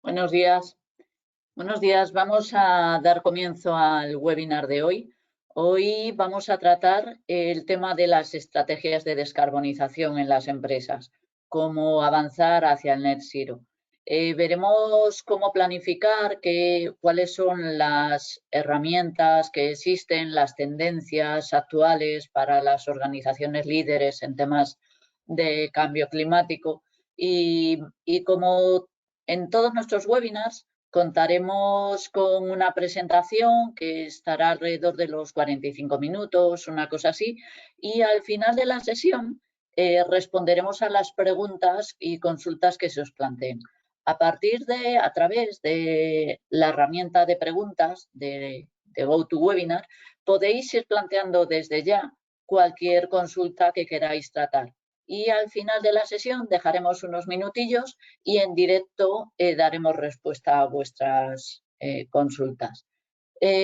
Buenos días. Buenos días. Vamos a dar comienzo al webinar de hoy. Hoy vamos a tratar el tema de las estrategias de descarbonización en las empresas, cómo avanzar hacia el Net Zero. Veremos cómo planificar, cuáles son las herramientas que existen, las tendencias actuales para las organizaciones líderes en temas de cambio climático y como en todos nuestros webinars contaremos con una presentación que estará alrededor de los 45 minutos, una cosa así, y al final de la sesión responderemos a las preguntas y consultas que se os planteen. A través de la herramienta de preguntas de GoToWebinar, podéis ir planteando desde ya cualquier consulta que queráis tratar. Y al final de la sesión dejaremos unos minutillos y en directo daremos respuesta a vuestras consultas.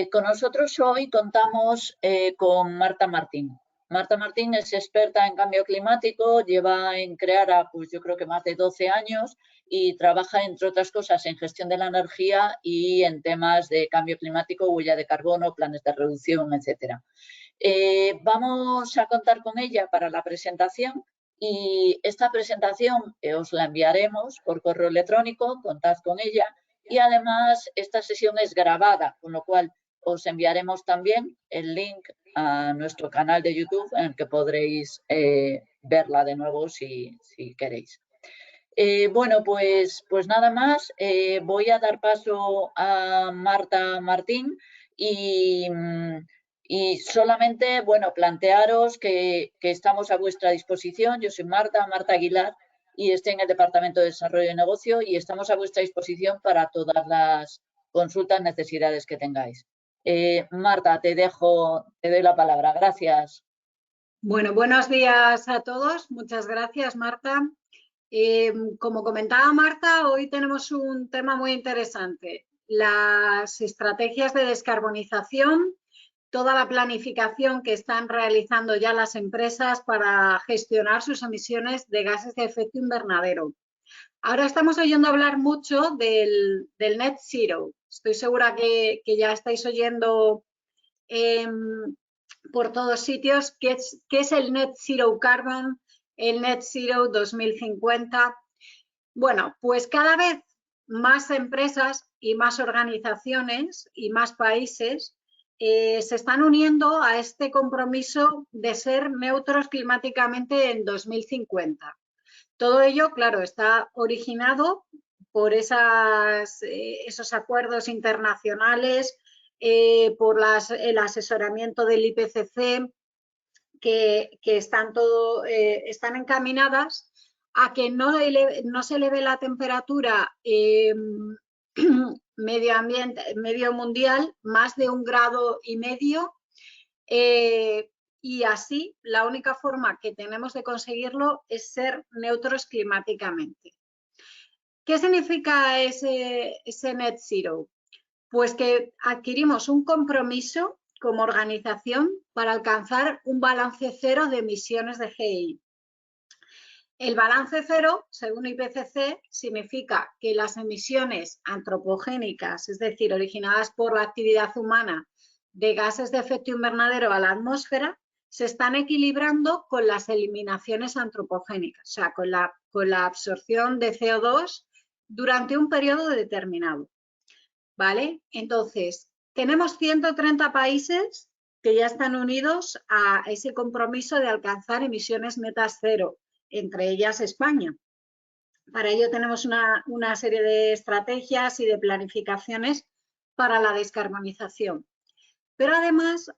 Con nosotros hoy contamos con Marta Martín. Marta Martín es experta en cambio climático, lleva en Creara, pues yo creo que más de 12 años y trabaja, entre otras cosas, en gestión de la energía y en temas de cambio climático, huella de carbono, planes de reducción, etcétera. Vamos a contar con ella para la presentación. Y esta presentación os la enviaremos por correo electrónico, contad con ella. Y además esta sesión es grabada, con lo cual os enviaremos también el link a nuestro canal de YouTube en el que podréis verla de nuevo si queréis. Bueno, pues nada más. Voy a dar paso a Marta Martín y solamente, bueno, plantearos que estamos a vuestra disposición. Yo soy Marta Aguilar, y estoy en el Departamento de Desarrollo de Negocio y estamos a vuestra disposición para todas las consultas, necesidades que tengáis. Marta, te doy la palabra. Gracias. Bueno, buenos días a todos. Muchas gracias, Marta. Como comentaba Marta, hoy tenemos un tema muy interesante. Las estrategias de descarbonización, toda la planificación que están realizando ya las empresas para gestionar sus emisiones de gases de efecto invernadero. Ahora estamos oyendo hablar mucho del Net Zero. Estoy segura que ya estáis oyendo por todos sitios qué es el Net Zero Carbon, el Net Zero 2050. Bueno, pues cada vez más empresas y más organizaciones y más países se están uniendo a este compromiso de ser neutros climáticamente en 2050. Todo ello, claro, está originado por esos acuerdos internacionales, por el asesoramiento del IPCC, que están encaminadas a que no se eleve la temperatura medio mundial más de 1,5 grados. Y así, la única forma que tenemos de conseguirlo es ser neutros climáticamente. ¿Qué significa ese Net Zero? Pues que adquirimos un compromiso como organización para alcanzar un balance cero de emisiones de GI. El balance cero, según IPCC, significa que las emisiones antropogénicas, es decir, originadas por la actividad humana de gases de efecto invernadero a la atmósfera, se están equilibrando con las eliminaciones antropogénicas, o sea, con la absorción de CO2 durante un periodo determinado. ¿Vale? Entonces, tenemos 130 países que ya están unidos a ese compromiso de alcanzar emisiones netas cero, entre ellas España. Para ello tenemos una serie de estrategias y de planificaciones para la descarbonización. Pero además,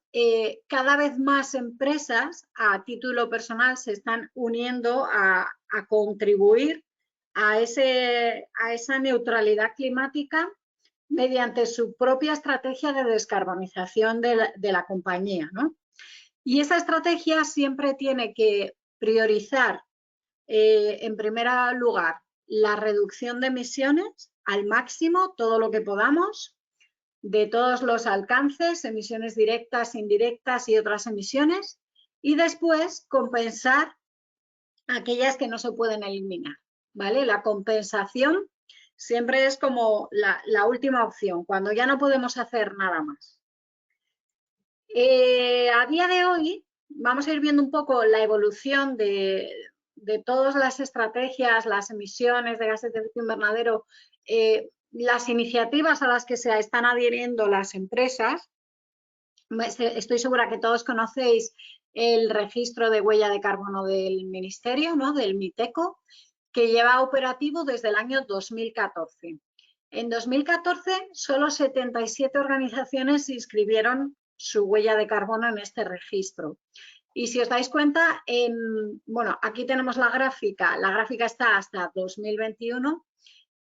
cada vez más empresas a título personal se están uniendo a contribuir a esa neutralidad climática mediante su propia estrategia de descarbonización de la compañía, ¿no? Y esa estrategia siempre tiene que priorizar, en primer lugar, la reducción de emisiones al máximo, todo lo que podamos, de todos los alcances, emisiones directas, indirectas y otras emisiones, y después compensar aquellas que no se pueden eliminar, ¿vale? La compensación Siempre es como la última opción, cuando ya no podemos hacer nada más. A día de hoy vamos a ir viendo un poco la evolución de todas las estrategias, las emisiones de gases de efecto invernadero, las iniciativas a las que se están adhiriendo las empresas. Estoy segura que todos conocéis el registro de huella de carbono del Ministerio, ¿no? Del MITECO, que lleva operativo desde el año 2014. En 2014, solo 77 organizaciones inscribieron su huella de carbono en este registro. Y si os dais cuenta, bueno, aquí tenemos la gráfica está hasta 2021,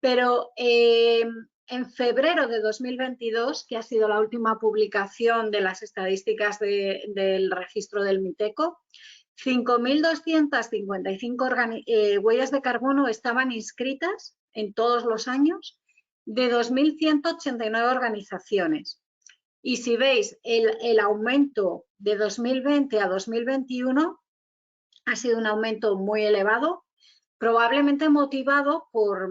pero en febrero de 2022, que ha sido la última publicación de las estadísticas del registro del MITECO, 5.255 huellas de carbono estaban inscritas en todos los años de 2.189 organizaciones. Y si veis, el aumento de 2020 a 2021 ha sido un aumento muy elevado, probablemente motivado por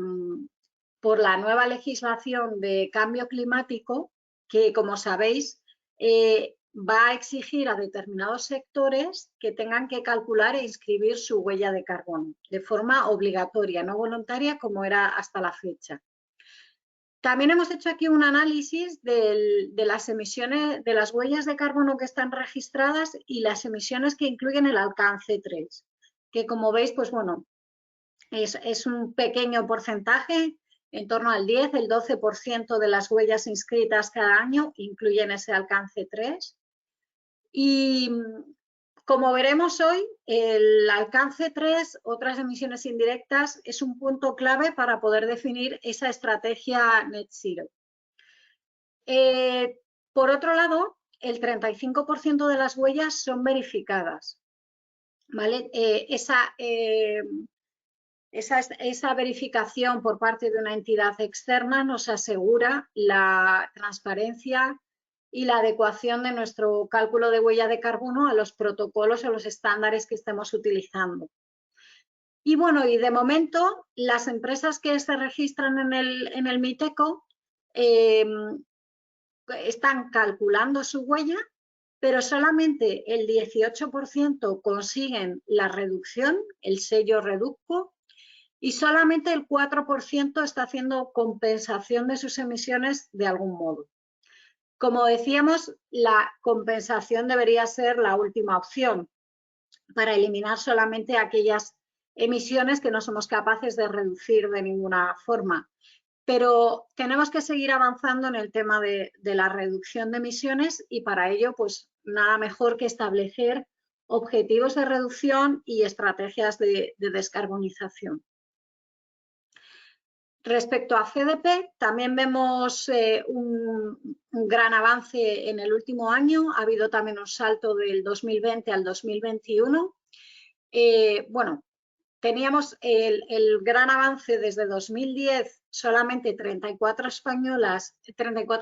la nueva legislación de cambio climático que, como sabéis, va a exigir a determinados sectores que tengan que calcular e inscribir su huella de carbono de forma obligatoria, no voluntaria como era hasta la fecha. También hemos hecho aquí un análisis de las emisiones, de las huellas de carbono que están registradas y las emisiones que incluyen el alcance 3, que como veis, pues bueno, es un pequeño porcentaje, en torno al 10, el 12% de las huellas inscritas cada año incluyen ese alcance 3. Y como veremos hoy, el alcance 3, otras emisiones indirectas, es un punto clave para poder definir esa estrategia Net Zero. Por otro lado, el 35% de las huellas son verificadas, ¿vale? Esa verificación por parte de una entidad externa nos asegura la transparencia y la adecuación de nuestro cálculo de huella de carbono a los protocolos o los estándares que estemos utilizando. Y bueno, y de momento las empresas que se registran en el MITECO están calculando su huella, pero solamente el 18% consiguen la reducción, el sello Reduzco, y solamente el 4% está haciendo compensación de sus emisiones de algún modo. Como decíamos, la compensación debería ser la última opción para eliminar solamente aquellas emisiones que no somos capaces de reducir de ninguna forma. Pero tenemos que seguir avanzando en el tema de la reducción de emisiones y para ello, pues nada mejor que establecer objetivos de reducción y estrategias de descarbonización. Respecto a CDP, también vemos un gran avance en el último año. Ha habido también un salto del 2020 al 2021. Bueno, teníamos el gran avance desde 2010, solamente 34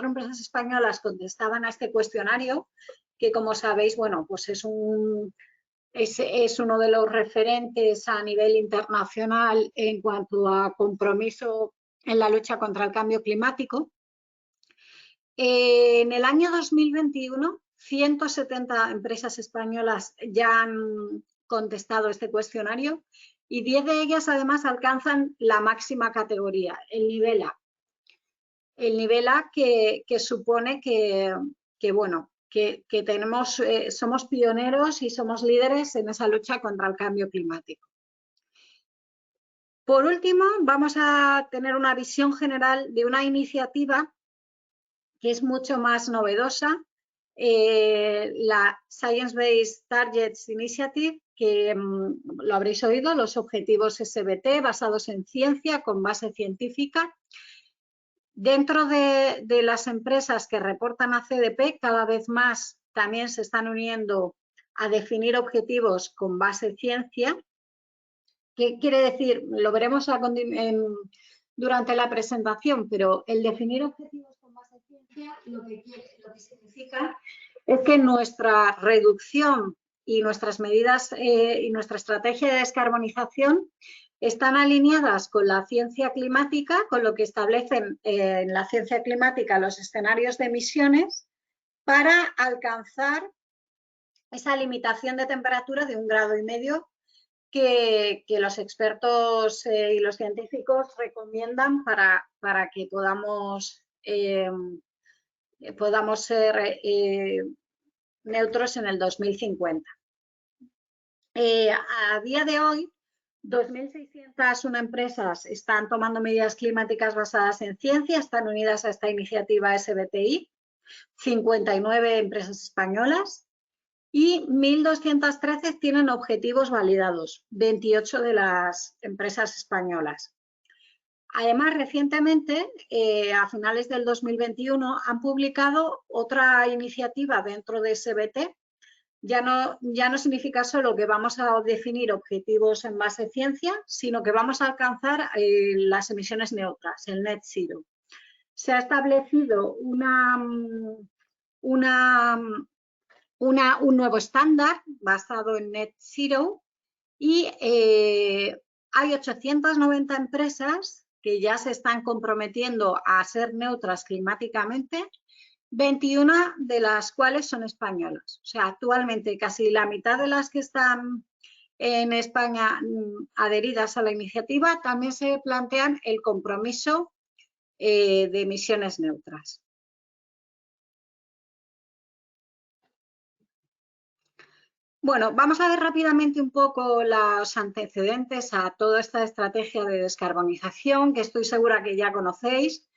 empresas españolas contestaban a este cuestionario, que como sabéis, bueno, pues es uno de los referentes a nivel internacional en cuanto a compromiso en la lucha contra el cambio climático. En el año 2021, 170 empresas españolas ya han contestado este cuestionario y 10 de ellas además alcanzan la máxima categoría, el nivel A. El nivel A que supone que somos pioneros y somos líderes en esa lucha contra el cambio climático. Por último, vamos a tener una visión general de una iniciativa que es mucho más novedosa, la Science Based Targets Initiative, que lo habréis oído, los objetivos SBT basados en ciencia, con base científica. Dentro de las empresas que reportan a CDP, cada vez más también se están uniendo a definir objetivos con base ciencia. ¿Qué quiere decir? Lo veremos durante la presentación, pero el definir objetivos con base ciencia lo que significa es que nuestra reducción y nuestras medidas y nuestra estrategia de descarbonización están alineadas con la ciencia climática, con lo que establecen en la ciencia climática los escenarios de emisiones para alcanzar esa limitación de temperatura de 1,5 grados que los expertos y los científicos recomiendan para que podamos ser neutros en el 2050. A día de hoy, 2.601 empresas están tomando medidas climáticas basadas en ciencia, están unidas a esta iniciativa SBTI, 59 empresas españolas, y 1.213 tienen objetivos validados, 28 de las empresas españolas. Además, recientemente, a finales del 2021, han publicado otra iniciativa dentro de SBT. Ya no significa solo que vamos a definir objetivos en base a ciencia, sino que vamos a alcanzar las emisiones neutras, el net zero. Se ha establecido un nuevo estándar basado en net zero y hay 890 empresas que ya se están comprometiendo a ser neutras climáticamente, 21 de las cuales son españolas. O sea, actualmente casi la mitad de las que están en España adheridas a la iniciativa también se plantean el compromiso de emisiones neutras. Bueno, vamos a ver rápidamente un poco los antecedentes a toda esta estrategia de descarbonización que estoy segura que ya conocéis.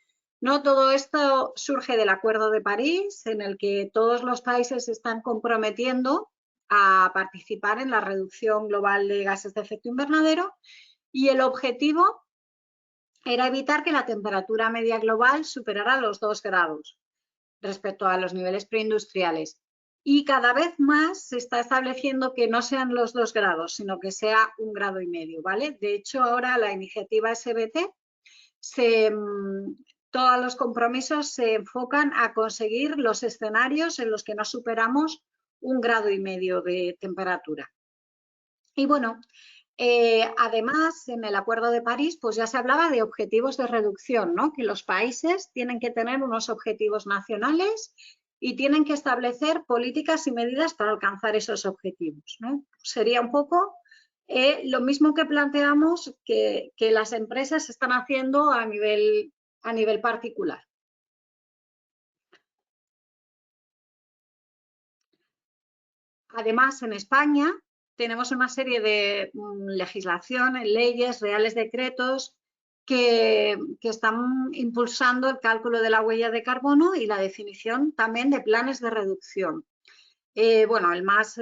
¿No? Todo esto surge del Acuerdo de París, en el que todos los países se están comprometiendo a participar en la reducción global de gases de efecto invernadero, y el objetivo era evitar que la temperatura media global superara los 2 grados respecto a los niveles preindustriales. Y cada vez más se está estableciendo que no sean los 2 grados, sino que sea 1,5 grados, ¿vale? De hecho, ahora la iniciativa SBT todos los compromisos se enfocan a conseguir los escenarios en los que no superamos 1,5 grados de temperatura. Y bueno, además, en el Acuerdo de París, pues ya se hablaba de objetivos de reducción, ¿no? Que los países tienen que tener unos objetivos nacionales y tienen que establecer políticas y medidas para alcanzar esos objetivos, ¿no? Sería un poco lo mismo que planteamos que las empresas están haciendo a nivel particular. Además, en España tenemos una serie de legislación, leyes, reales decretos que están impulsando el cálculo de la huella de carbono y la definición también de planes de reducción. Bueno, el más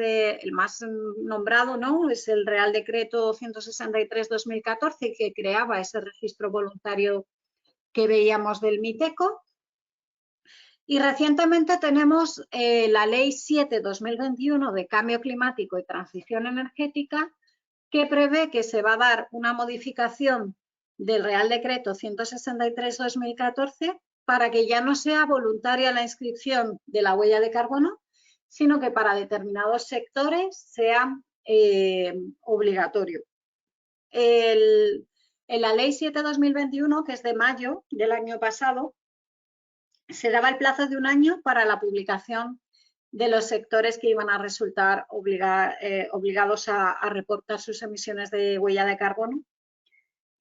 nombrado, ¿no?, es el Real Decreto 163/2014, que creaba ese registro voluntario que veíamos del MITECO. Y recientemente tenemos la Ley 7/2021 de Cambio Climático y Transición Energética, que prevé que se va a dar una modificación del Real Decreto 163/2014 para que ya no sea voluntaria la inscripción de la huella de carbono, sino que para determinados sectores sea obligatorio. En la Ley 7/2021, que es de mayo del año pasado, se daba el plazo de 1 año para la publicación de los sectores que iban a resultar obligados a reportar sus emisiones de huella de carbono.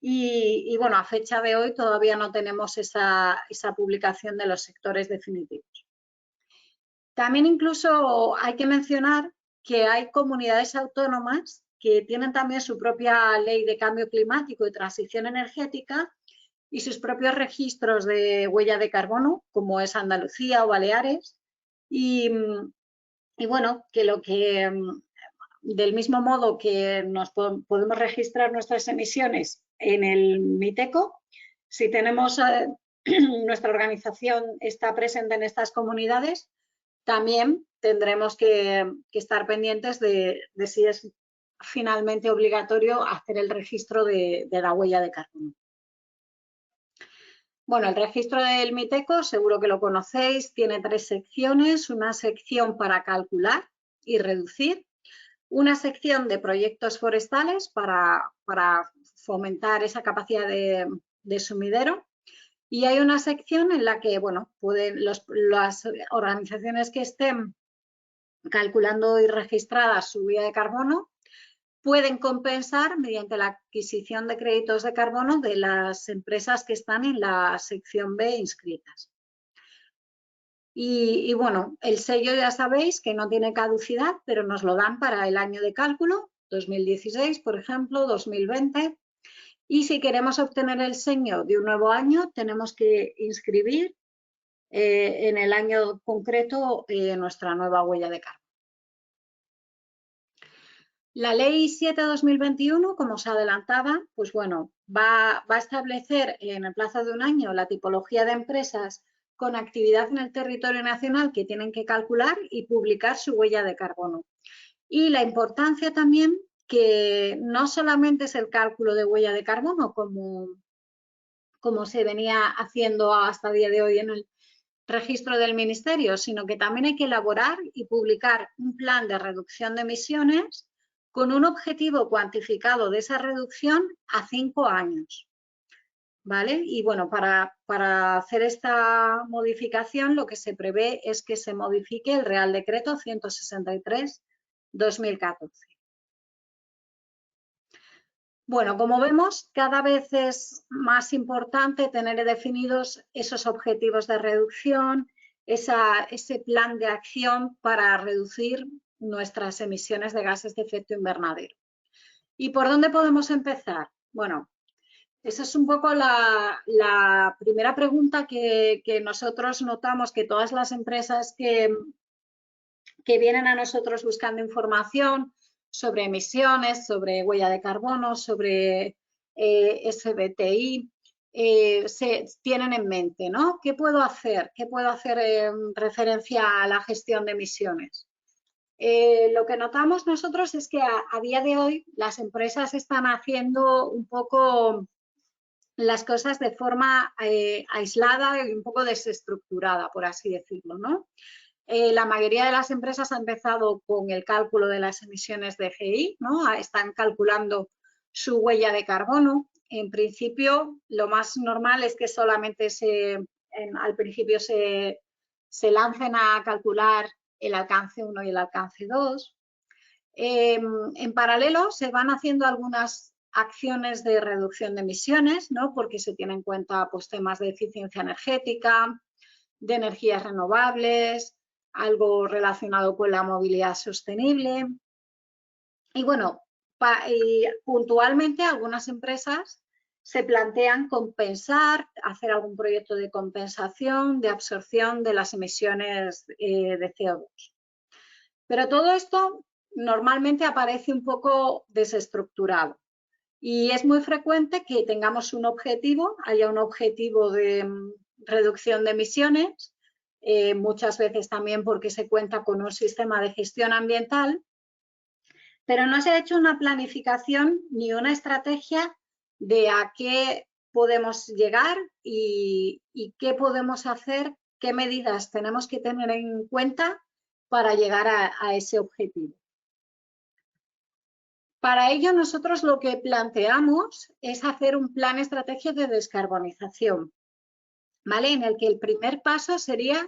Y bueno, a fecha de hoy todavía no tenemos esa publicación de los sectores definitivos. También incluso hay que mencionar que hay comunidades autónomas que tienen también su propia ley de cambio climático y transición energética y sus propios registros de huella de carbono, como es Andalucía o Baleares. Y bueno, que del mismo modo que nos podemos registrar nuestras emisiones en el MITECO, si tenemos nuestra organización está presente en estas comunidades, también tendremos que estar pendientes de si es finalmente obligatorio hacer el registro de la huella de carbono. Bueno, el registro del MITECO, seguro que lo conocéis, tiene 3 secciones. Una sección para calcular y reducir, una sección de proyectos forestales para fomentar esa capacidad de sumidero, y hay una sección en la que, bueno, pueden las organizaciones que estén calculando y registradas su huella de carbono pueden compensar mediante la adquisición de créditos de carbono de las empresas que están en la sección B inscritas. Y bueno, el sello ya sabéis que no tiene caducidad, pero nos lo dan para el año de cálculo, 2016, por ejemplo, 2020. Y si queremos obtener el sello de un nuevo año, tenemos que inscribir en el año concreto nuestra nueva huella de carbono. La Ley 7/2021, como os adelantaba, pues bueno, va a establecer en el plazo de un año la tipología de empresas con actividad en el territorio nacional que tienen que calcular y publicar su huella de carbono. Y la importancia también que no solamente es el cálculo de huella de carbono, como se venía haciendo hasta el día de hoy en el registro del Ministerio, sino que también hay que elaborar y publicar un plan de reducción de emisiones con un objetivo cuantificado de esa reducción a 5 años. ¿Vale? Y bueno, para hacer esta modificación lo que se prevé es que se modifique el Real Decreto 163/2014. Bueno, como vemos, cada vez es más importante tener definidos esos objetivos de reducción, ese plan de acción para reducir nuestras emisiones de gases de efecto invernadero. ¿Y por dónde podemos empezar? Bueno, esa es un poco la primera pregunta que nosotros notamos que todas las empresas que vienen a nosotros buscando información sobre emisiones, sobre huella de carbono, sobre SBTi, se tienen en mente, ¿no? ¿Qué puedo hacer? ¿Qué puedo hacer en referencia a la gestión de emisiones? Lo que notamos nosotros es que a día de hoy las empresas están haciendo un poco las cosas de forma aislada y un poco desestructurada, por así decirlo, ¿no? La mayoría de las empresas ha empezado con el cálculo de las emisiones de GI, ¿no? Están calculando su huella de carbono. En principio, lo más normal es que solamente al principio se lancen a calcular el alcance 1 y el alcance 2. En paralelo, se van haciendo algunas acciones de reducción de emisiones, ¿no? Porque se tienen en cuenta pues, temas de eficiencia energética, de energías renovables, algo relacionado con la movilidad sostenible. Y bueno, puntualmente algunas empresas se plantean compensar, hacer algún proyecto de compensación, de absorción de las emisiones de CO2. Pero todo esto normalmente aparece un poco desestructurado y es muy frecuente que tengamos un objetivo, haya un objetivo de reducción de emisiones, muchas veces también porque se cuenta con un sistema de gestión ambiental, pero no se ha hecho una planificación ni una estrategia de a qué podemos llegar y qué podemos hacer, qué medidas tenemos que tener en cuenta para llegar a ese objetivo. Para ello, nosotros lo que planteamos es hacer un plan estratégico de descarbonización, ¿vale? En el que el primer paso sería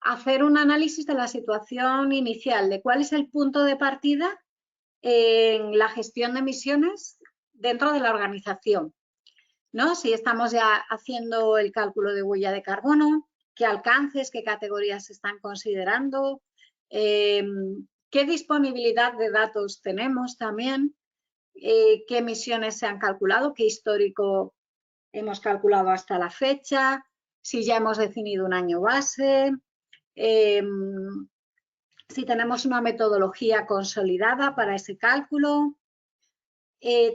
hacer un análisis de la situación inicial, de cuál es el punto de partida en la gestión de emisiones dentro de la organización, ¿no? Si estamos ya haciendo el cálculo de huella de carbono, qué alcances, qué categorías se están considerando, qué disponibilidad de datos tenemos también, qué emisiones se han calculado, qué histórico hemos calculado hasta la fecha, si ya hemos definido un año base, si tenemos una metodología consolidada para ese cálculo.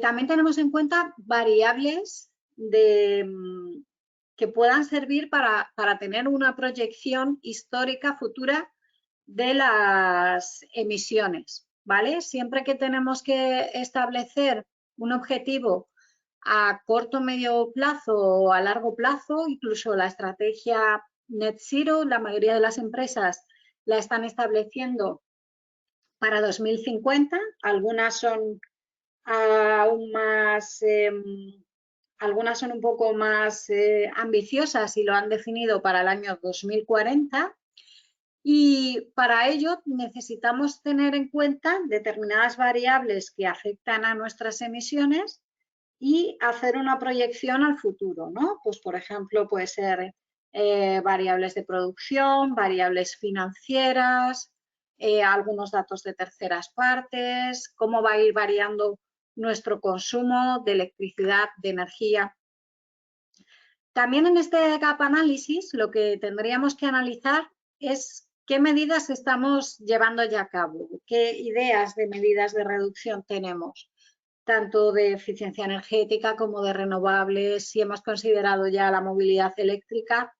También tenemos en cuenta variables que puedan servir para tener una proyección histórica futura de las emisiones, ¿vale? Siempre que tenemos que establecer un objetivo a corto, medio plazo o a largo plazo, incluso la estrategia Net Zero, la mayoría de las empresas la están estableciendo para 2050, algunas son aún más, algunas son un poco más ambiciosas y lo han definido para el año 2040. Y para ello necesitamos tener en cuenta determinadas variables que afectan a nuestras emisiones y hacer una proyección al futuro, ¿no? Pues, por ejemplo, puede ser variables de producción, variables financieras, algunos datos de terceras partes, cómo va a ir variando nuestro consumo de electricidad, de energía. También en este gap análisis lo que tendríamos que analizar es qué medidas estamos llevando ya a cabo, qué ideas de medidas de reducción tenemos, tanto de eficiencia energética como de renovables, si hemos considerado ya la movilidad eléctrica.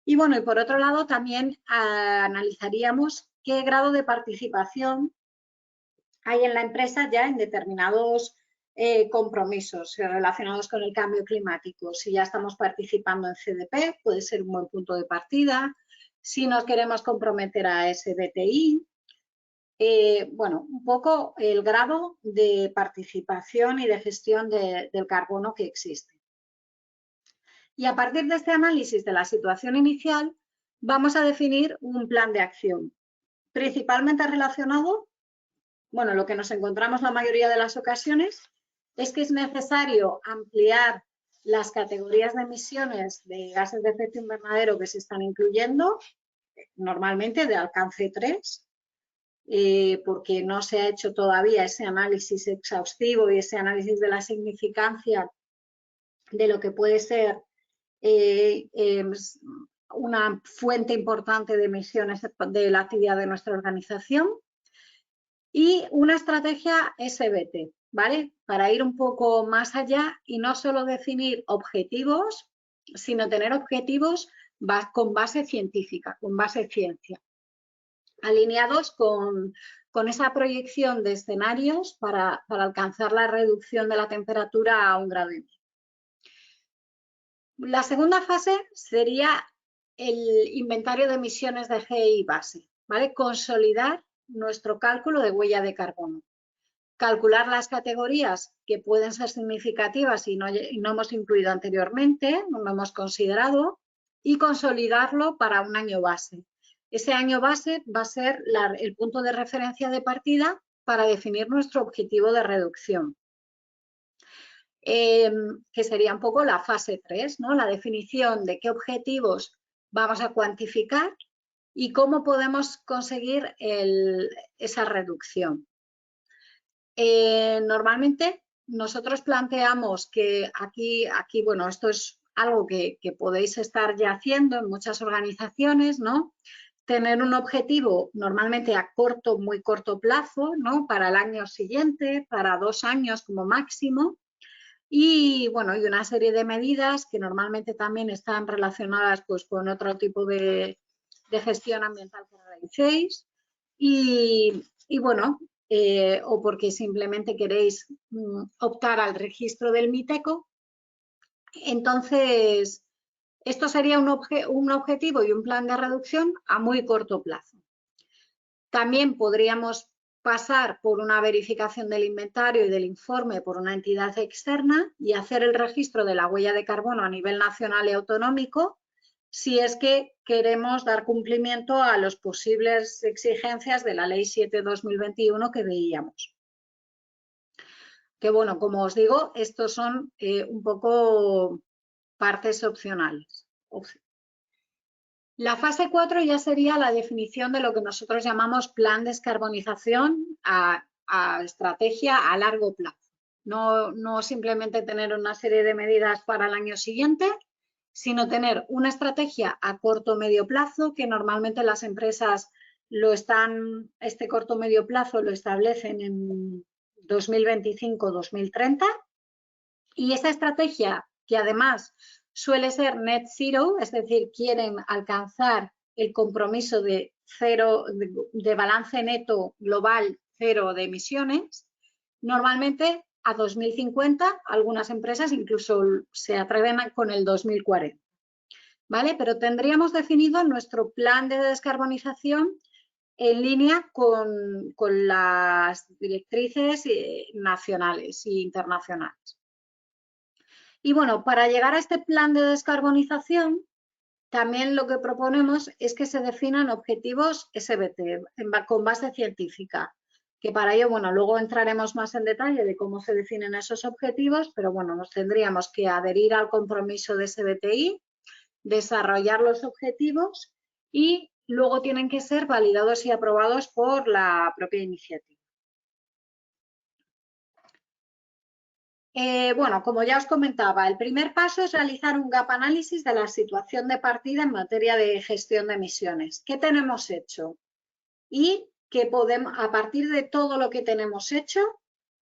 Y bueno, y por otro lado también analizaríamos qué grado de participación hay en la empresa ya en determinados compromisos relacionados con el cambio climático. Si ya estamos participando en CDP, puede ser un buen punto de partida. Si nos queremos comprometer a SBTI, bueno, un poco el grado de participación y de gestión del carbono que existe. Y a partir de este análisis de la situación inicial, vamos a definir un plan de acción, principalmente relacionado, bueno, lo que nos encontramos la mayoría de las ocasiones es que es necesario ampliar las categorías de emisiones de gases de efecto invernadero que se están incluyendo, normalmente de alcance 3, porque no se ha hecho todavía ese análisis exhaustivo y ese análisis de la significancia de lo que puede ser una fuente importante de emisiones de la actividad de nuestra organización. Y una estrategia SBT, ¿vale? Para ir un poco más allá y no solo definir objetivos, sino tener objetivos con base científica, con base ciencia, alineados con esa proyección de escenarios para alcanzar la reducción de la temperatura a 1,5 grados. La segunda fase sería el inventario de emisiones de GEI base, ¿vale? Consolidar nuestro cálculo de huella de carbono. Calcular las categorías que pueden ser significativas y no hemos incluido anteriormente, no hemos considerado, y consolidarlo para un año base. Ese año base va a ser el punto de referencia de partida para definir nuestro objetivo de reducción, que sería un poco la fase 3, ¿no? La definición de qué objetivos vamos a cuantificar y cómo podemos conseguir esa reducción. Normalmente nosotros planteamos que aquí, bueno, esto es algo que podéis estar ya haciendo en muchas organizaciones, ¿no? Tener un objetivo normalmente a muy corto plazo, ¿no? Para el año siguiente, para 2 años como máximo. Y bueno, y una serie de medidas que normalmente también están relacionadas pues con otro tipo de gestión ambiental que realicéis. Y bueno, o porque simplemente queréis optar al registro del MITECO. Entonces, esto sería un objetivo y un plan de reducción a muy corto plazo. También podríamos pasar por una verificación del inventario y del informe por una entidad externa y hacer el registro de la huella de carbono a nivel nacional y autonómico si es que queremos dar cumplimiento a las posibles exigencias de la Ley 7/2021 que veíamos. Que bueno, como os digo, estos son un poco partes opcionales. La fase 4 ya sería la definición de lo que nosotros llamamos plan de descarbonización a estrategia a largo plazo. No simplemente tener una serie de medidas para el año siguiente, sino tener una estrategia a corto o medio plazo, que normalmente las empresas este corto o medio plazo lo establecen en 2025-2030, y esa estrategia, que además suele ser net zero, es decir, quieren alcanzar el compromiso de balance neto global cero de emisiones, normalmente a 2050, algunas empresas incluso se atreven con el 2040. ¿Vale? Pero tendríamos definido nuestro plan de descarbonización en línea con las directrices nacionales e internacionales. Y bueno, para llegar a este plan de descarbonización, también lo que proponemos es que se definan objetivos SBT con base científica, que para ello, bueno, luego entraremos más en detalle de cómo se definen esos objetivos, pero bueno, nos tendríamos que adherir al compromiso de SBTi, desarrollar los objetivos y luego tienen que ser validados y aprobados por la propia iniciativa. Bueno, como ya os comentaba, el primer paso es realizar un gap análisis de la situación de partida en materia de gestión de emisiones. ¿Qué tenemos hecho? Y que podemos, a partir de todo lo que tenemos hecho,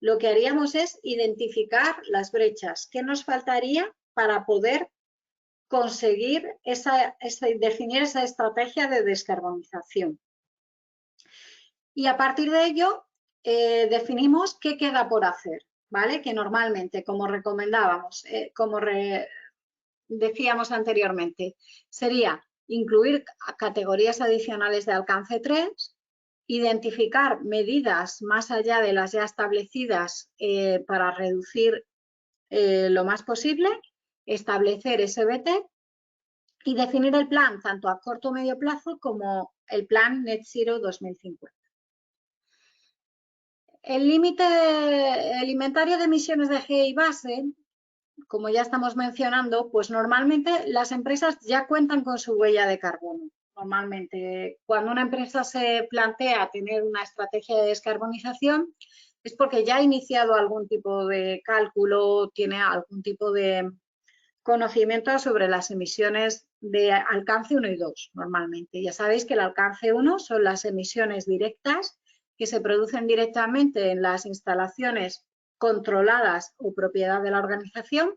lo que haríamos es identificar las brechas. ¿Qué nos faltaría para poder conseguir definir esa estrategia de descarbonización? Y a partir de ello, definimos qué queda por hacer, ¿vale? Que normalmente, como recomendábamos, decíamos anteriormente, sería incluir categorías adicionales de alcance 3, identificar medidas más allá de las ya establecidas para reducir lo más posible, establecer SBT y definir el plan tanto a corto o medio plazo como el plan Net Zero 2050. El inventario de emisiones de GI base, como ya estamos mencionando, pues normalmente las empresas ya cuentan con su huella de carbono. Normalmente, cuando una empresa se plantea tener una estrategia de descarbonización, es porque ya ha iniciado algún tipo de cálculo, tiene algún tipo de conocimiento sobre las emisiones de alcance 1 y 2, normalmente. Ya sabéis que el alcance 1 son las emisiones directas que se producen directamente en las instalaciones controladas o propiedad de la organización,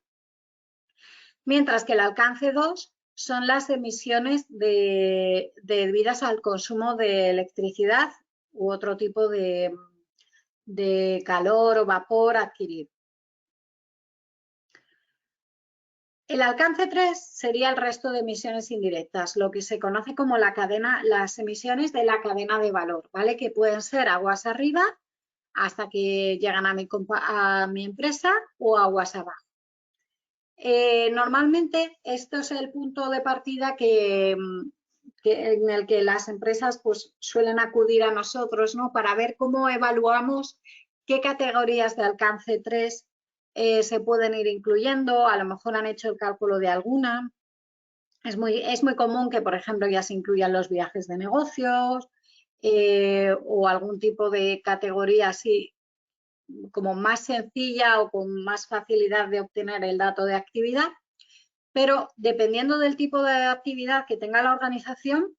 mientras que el alcance 2 son las emisiones debidas al consumo de electricidad u otro tipo de calor o vapor adquirido. El alcance 3 sería el resto de emisiones indirectas, lo que se conoce como las emisiones de la cadena de valor, ¿vale? Que pueden ser aguas arriba hasta que llegan a mi empresa o aguas abajo. Normalmente esto es el punto de partida en el que las empresas pues, suelen acudir a nosotros, ¿no? Para ver cómo evaluamos qué categorías de alcance 3 se pueden ir incluyendo, a lo mejor han hecho el cálculo de alguna. Es muy común que, por ejemplo, ya se incluyan los viajes de negocios o algún tipo de categoría así como más sencilla o con más facilidad de obtener el dato de actividad, pero dependiendo del tipo de actividad que tenga la organización,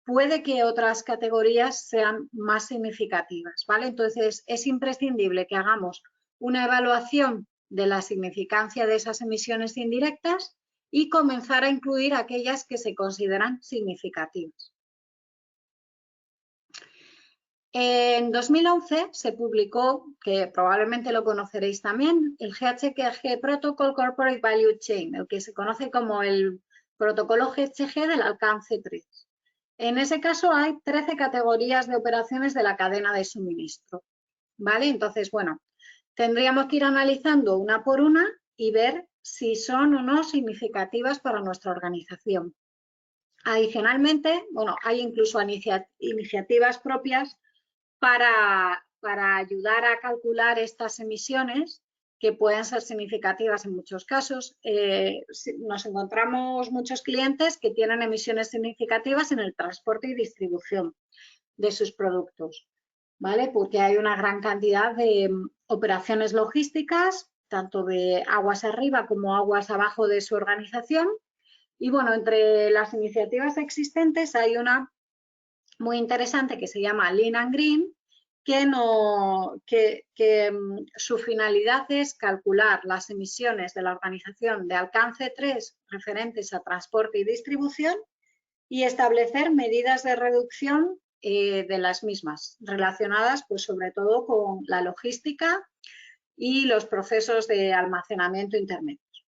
puede que otras categorías sean más significativas, ¿vale? Entonces, es imprescindible que hagamos una evaluación de la significancia de esas emisiones indirectas y comenzar a incluir aquellas que se consideran significativas. En 2011 se publicó, que probablemente lo conoceréis también, el GHG Protocol Corporate Value Chain, el que se conoce como el protocolo GHG del alcance 3. En ese caso hay 13 categorías de operaciones de la cadena de suministro, ¿vale? Entonces, bueno, tendríamos que ir analizando una por una y ver si son o no significativas para nuestra organización. Adicionalmente, bueno, hay incluso iniciativas propias para ayudar a calcular estas emisiones que pueden ser significativas en muchos casos. Nos encontramos muchos clientes que tienen emisiones significativas en el transporte y distribución de sus productos, ¿vale? Porque hay una gran cantidad de operaciones logísticas, tanto de aguas arriba como aguas abajo de su organización. Y bueno, entre las iniciativas existentes hay una muy interesante que se llama Lean and Green, que su finalidad es calcular las emisiones de la organización de alcance 3 referentes a transporte y distribución y establecer medidas de reducción de las mismas, relacionadas pues sobre todo con la logística y los procesos de almacenamiento intermedios.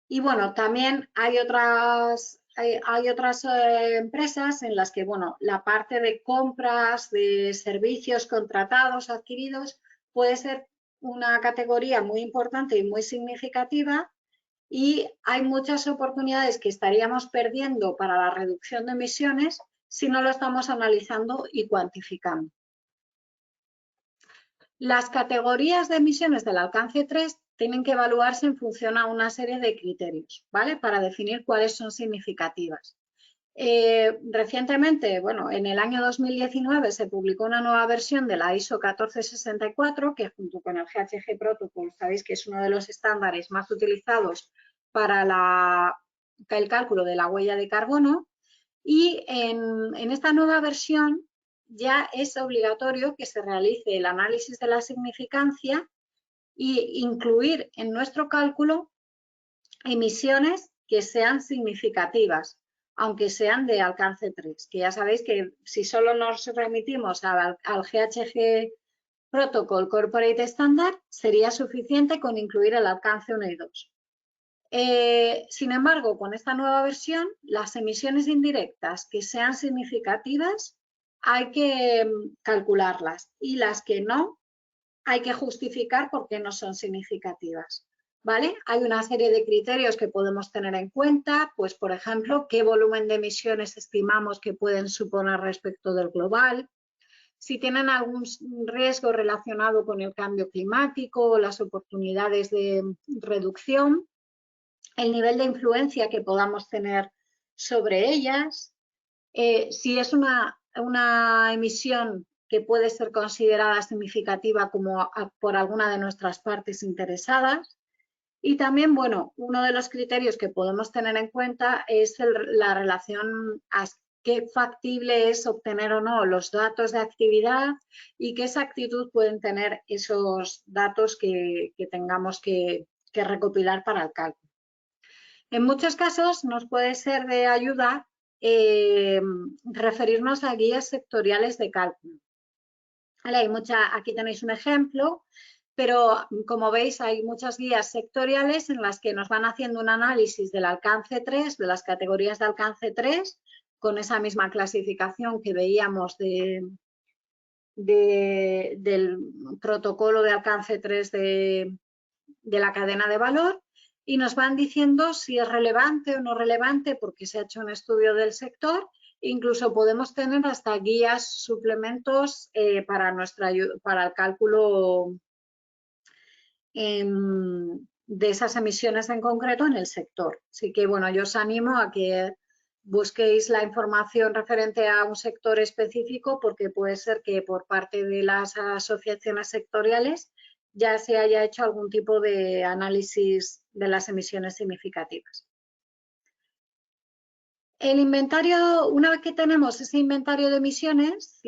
Y bueno, también hay otras hay otras empresas en las que, bueno, la parte de compras, de servicios contratados, adquiridos, puede ser una categoría muy importante y muy significativa, y hay muchas oportunidades que estaríamos perdiendo para la reducción de emisiones si no lo estamos analizando y cuantificando. Las categorías de emisiones del alcance 3 tienen que evaluarse en función a una serie de criterios, ¿vale? Para definir cuáles son significativas. Recientemente, bueno, en el año 2019 se publicó una nueva versión de la ISO 1464, que junto con el GHG Protocol, sabéis que es uno de los estándares más utilizados para el cálculo de la huella de carbono, y en esta nueva versión ya es obligatorio que se realice el análisis de la significancia e incluir en nuestro cálculo emisiones que sean significativas, aunque sean de alcance 3, que ya sabéis que si solo nos remitimos al GHG Protocol Corporate Standard, sería suficiente con incluir el alcance 1 y 2. Sin embargo, con esta nueva versión, las emisiones indirectas que sean significativas hay que calcularlas, y las que no hay que justificar por qué no son significativas, ¿vale? Hay una serie de criterios que podemos tener en cuenta, pues por ejemplo, qué volumen de emisiones estimamos que pueden suponer respecto del global, si tienen algún riesgo relacionado con el cambio climático o las oportunidades de reducción, el nivel de influencia que podamos tener sobre ellas, si es una emisión que puede ser considerada significativa como por alguna de nuestras partes interesadas. Y también, bueno, uno de los criterios que podemos tener en cuenta es la relación a qué factible es obtener o no los datos de actividad y qué exactitud pueden tener esos datos que tengamos que recopilar para el cálculo. En muchos casos nos puede ser de ayuda referirnos a guías sectoriales de cálculo. ¿Vale? Aquí tenéis un ejemplo, pero como veis hay muchas guías sectoriales en las que nos van haciendo un análisis del alcance 3, de las categorías de alcance 3, con esa misma clasificación que veíamos del protocolo de alcance 3 de la cadena de valor, y nos van diciendo si es relevante o no relevante porque se ha hecho un estudio del sector. Incluso podemos tener hasta guías, suplementos para el cálculo de esas emisiones en concreto en el sector. Así que, bueno, yo os animo a que busquéis la información referente a un sector específico, porque puede ser que por parte de las asociaciones sectoriales ya se haya hecho algún tipo de análisis de las emisiones significativas. El inventario, una vez que tenemos ese inventario de emisiones,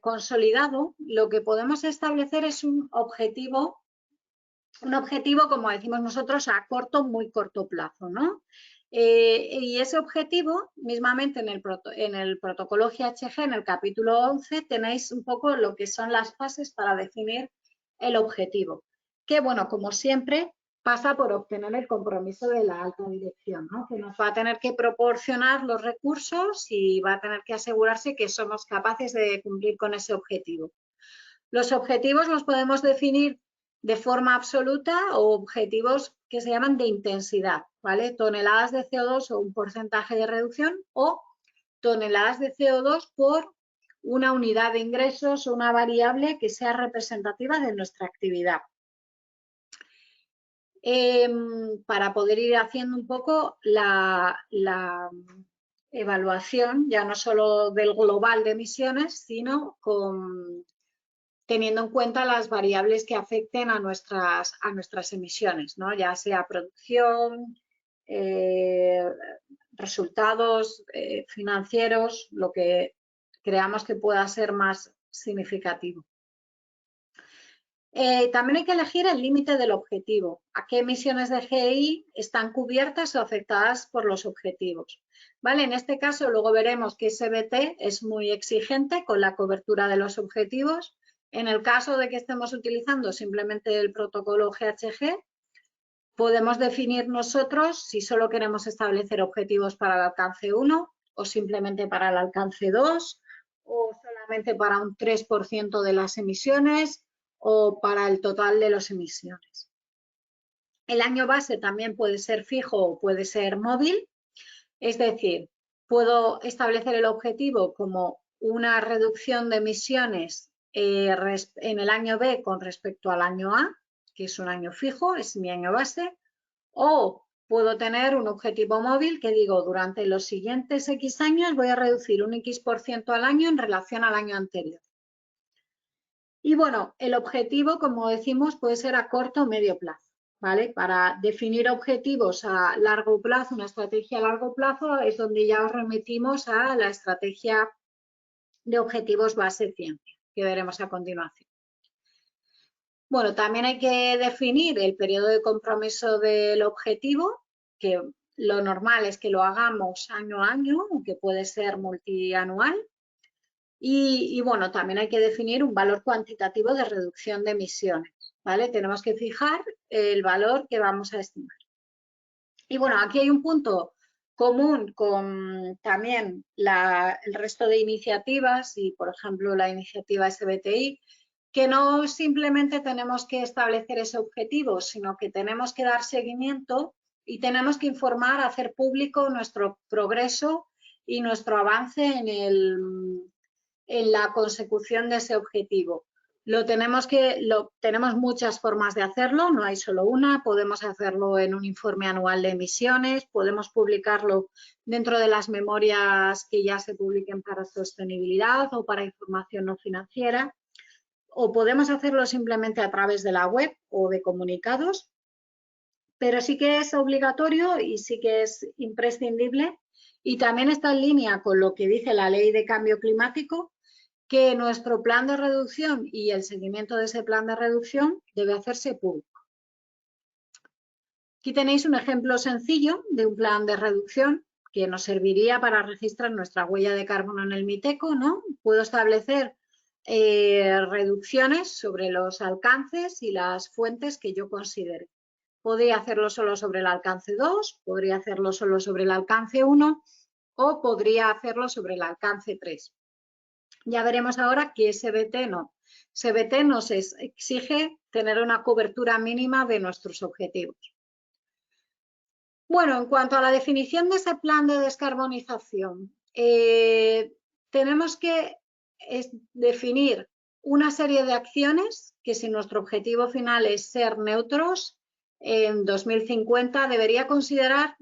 consolidado, lo que podemos establecer es un objetivo, como decimos nosotros, a muy corto plazo, ¿no? Y ese objetivo, mismamente en el protocolo GHG, en el capítulo 11, tenéis un poco lo que son las fases para definir el objetivo, que, bueno, como siempre, pasa por obtener el compromiso de la alta dirección, ¿no? Que nos va a tener que proporcionar los recursos y va a tener que asegurarse que somos capaces de cumplir con ese objetivo. Los objetivos los podemos definir de forma absoluta o objetivos que se llaman de intensidad, ¿vale? Toneladas de CO2 o un porcentaje de reducción, o toneladas de CO2 por una unidad de ingresos o una variable que sea representativa de nuestra actividad. Para poder ir haciendo un poco la evaluación, ya no solo del global de emisiones, sino teniendo en cuenta las variables que afecten a nuestras emisiones, ¿no? Ya sea producción, resultados financieros, lo que creamos que pueda ser más significativo. También hay que elegir el límite del objetivo. ¿A qué emisiones de GEI están cubiertas o afectadas por los objetivos? ¿Vale? En este caso, luego veremos que SBT es muy exigente con la cobertura de los objetivos. En el caso de que estemos utilizando simplemente el protocolo GHG, Podemos definir nosotros si solo queremos establecer objetivos para el alcance 1 o simplemente para el alcance 2 o solamente para un 3% de las emisiones o para el total de las emisiones. El año base también puede ser fijo o puede ser móvil, es decir, puedo establecer el objetivo como una reducción de emisiones en el año B con respecto al año A, que es un año fijo, es mi año base, o puedo tener un objetivo móvil que digo, durante los siguientes X años voy a reducir un X% al año en relación al año anterior. Y bueno, el objetivo, como decimos, puede ser a corto o medio plazo, ¿vale? Para definir objetivos a largo plazo, una estrategia a largo plazo, es donde ya os remitimos a la estrategia de objetivos base ciencia, que veremos a continuación. Bueno, también hay que definir el periodo de compromiso del objetivo, que lo normal es que lo hagamos año a año, aunque puede ser multianual. Y bueno, también hay que definir un valor cuantitativo de reducción de emisiones, ¿vale? Tenemos que fijar el valor que vamos a estimar. Y bueno, aquí hay un punto común con también el resto de iniciativas y, por ejemplo, la iniciativa SBTI, que no simplemente tenemos que establecer ese objetivo, sino que tenemos que dar seguimiento y tenemos que informar, hacer público nuestro progreso y nuestro avance en la consecución de ese objetivo. Tenemos muchas formas de hacerlo, no hay solo una. Podemos hacerlo en un informe anual de emisiones, podemos publicarlo dentro de las memorias que ya se publiquen para sostenibilidad o para información no financiera, o podemos hacerlo simplemente a través de la web o de comunicados, pero sí que es obligatorio y sí que es imprescindible, y también está en línea con lo que dice la Ley de Cambio Climático, que nuestro plan de reducción y el seguimiento de ese plan de reducción debe hacerse público. Aquí tenéis un ejemplo sencillo de un plan de reducción que nos serviría para registrar nuestra huella de carbono en el Miteco, ¿no? Puedo establecer reducciones sobre los alcances y las fuentes que yo considere. Podría hacerlo solo sobre el alcance 2, podría hacerlo solo sobre el alcance 1 o podría hacerlo sobre el alcance 3. Ya veremos ahora que SBT no. SBT nos exige tener una cobertura mínima de nuestros objetivos. Bueno, en cuanto a la definición de ese plan de descarbonización, tenemos que definir una serie de acciones que, si nuestro objetivo final es ser neutros en 2050, debería considerar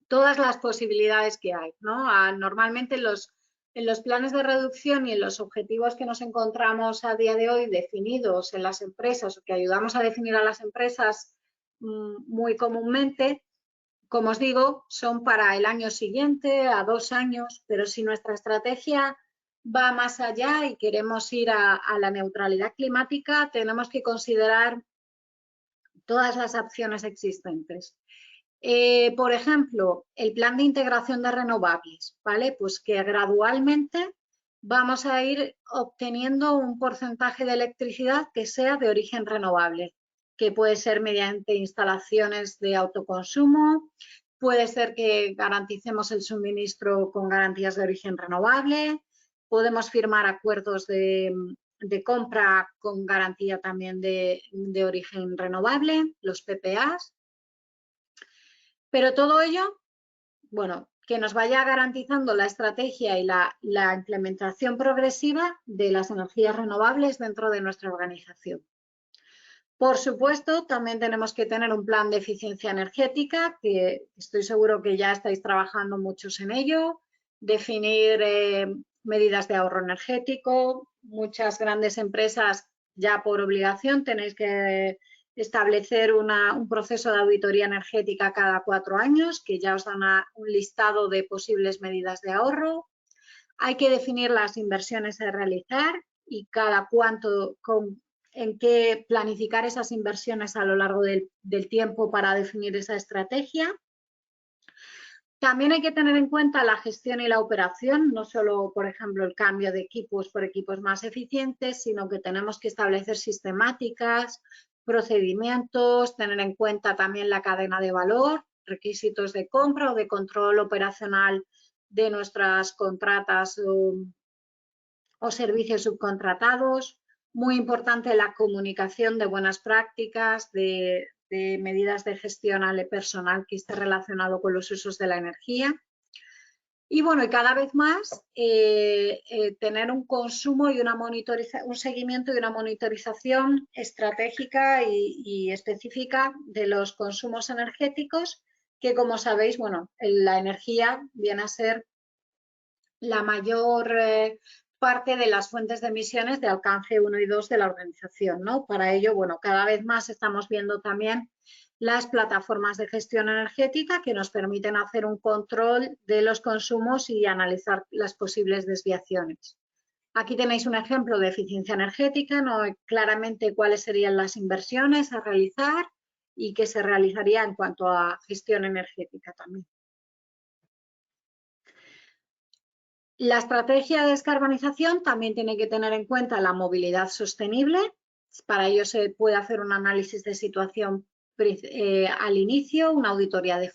todas las posibilidades que hay, ¿no? Normalmente en los planes de reducción y en los objetivos que nos encontramos a día de hoy definidos en las empresas o que ayudamos a definir a las empresas muy comúnmente, como os digo, son para el año siguiente, a 2 años, pero si nuestra estrategia va más allá y queremos ir a la neutralidad climática, tenemos que considerar todas las opciones existentes. Por ejemplo, el plan de integración de renovables, ¿vale? Pues que gradualmente vamos a ir obteniendo un porcentaje de electricidad que sea de origen renovable, que puede ser mediante instalaciones de autoconsumo, puede ser que garanticemos el suministro con garantías de origen renovable, podemos firmar acuerdos de compra con garantía también de origen renovable, los PPAs. Pero todo ello, bueno, que nos vaya garantizando la estrategia y la implementación progresiva de las energías renovables dentro de nuestra organización. Por supuesto, también tenemos que tener un plan de eficiencia energética, que estoy seguro que ya estáis trabajando muchos en ello, definir medidas de ahorro energético. Muchas grandes empresas ya por obligación tenéis que establecer un proceso de auditoría energética cada 4 años, que ya os dan un listado de posibles medidas de ahorro. Hay que definir las inversiones a realizar y cada cuánto, en qué planificar esas inversiones a lo largo del tiempo para definir esa estrategia. También hay que tener en cuenta la gestión y la operación, no solo, por ejemplo, el cambio de equipos por equipos más eficientes, sino que tenemos que establecer sistemáticas procedimientos, tener en cuenta también la cadena de valor, requisitos de compra o de control operacional de nuestras contratas o servicios subcontratados. Muy importante la comunicación de buenas prácticas, de medidas de gestión al personal que esté relacionado con los usos de la energía. Y bueno, y cada vez más tener un consumo y un seguimiento y una monitorización estratégica y específica de los consumos energéticos, que como sabéis, bueno, la energía viene a ser la mayor parte de las fuentes de emisiones de alcance 1 y 2 de la organización, ¿no? Para ello, bueno, cada vez más estamos viendo también las plataformas de gestión energética que nos permiten hacer un control de los consumos y analizar las posibles desviaciones. Aquí tenéis un ejemplo de eficiencia energética, ¿no? Claramente cuáles serían las inversiones a realizar y qué se realizaría en cuanto a gestión energética también. La estrategia de descarbonización también tiene que tener en cuenta la movilidad sostenible. Para ello se puede hacer un análisis de situación al inicio, una auditoría de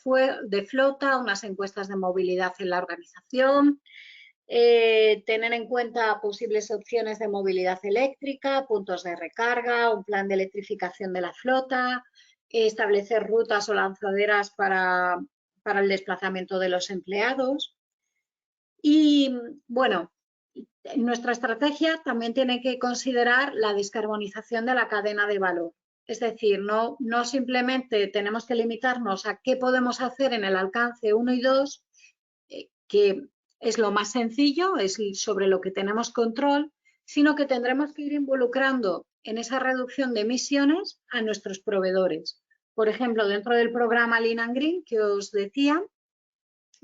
flota, unas encuestas de movilidad en la organización, tener en cuenta posibles opciones de movilidad eléctrica, puntos de recarga, un plan de electrificación de la flota, establecer rutas o lanzaderas para el desplazamiento de los empleados. Y bueno, nuestra estrategia también tiene que considerar la descarbonización de la cadena de valor. Es decir, no simplemente tenemos que limitarnos a qué podemos hacer en el alcance 1 y 2, que es lo más sencillo, es sobre lo que tenemos control, sino que tendremos que ir involucrando en esa reducción de emisiones a nuestros proveedores. Por ejemplo, dentro del programa Lean and Green que os decía,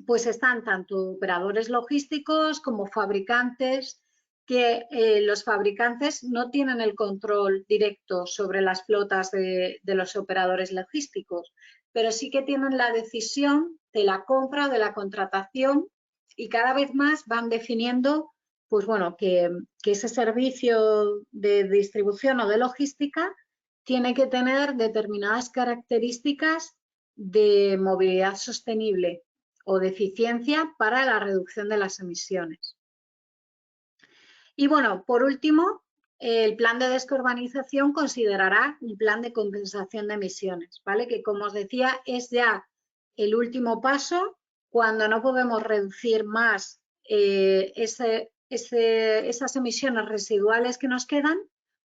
pues están tanto operadores logísticos como fabricantes, que los fabricantes no tienen el control directo sobre las flotas de los operadores logísticos, pero sí que tienen la decisión de la compra, de la contratación, y cada vez más van definiendo, pues bueno, que ese servicio de distribución o de logística tiene que tener determinadas características de movilidad sostenible o de eficiencia para la reducción de las emisiones. Y bueno, por último, el plan de descarbonización considerará un plan de compensación de emisiones, ¿vale? Que como os decía es ya el último paso. Cuando no podemos reducir más esas emisiones residuales que nos quedan,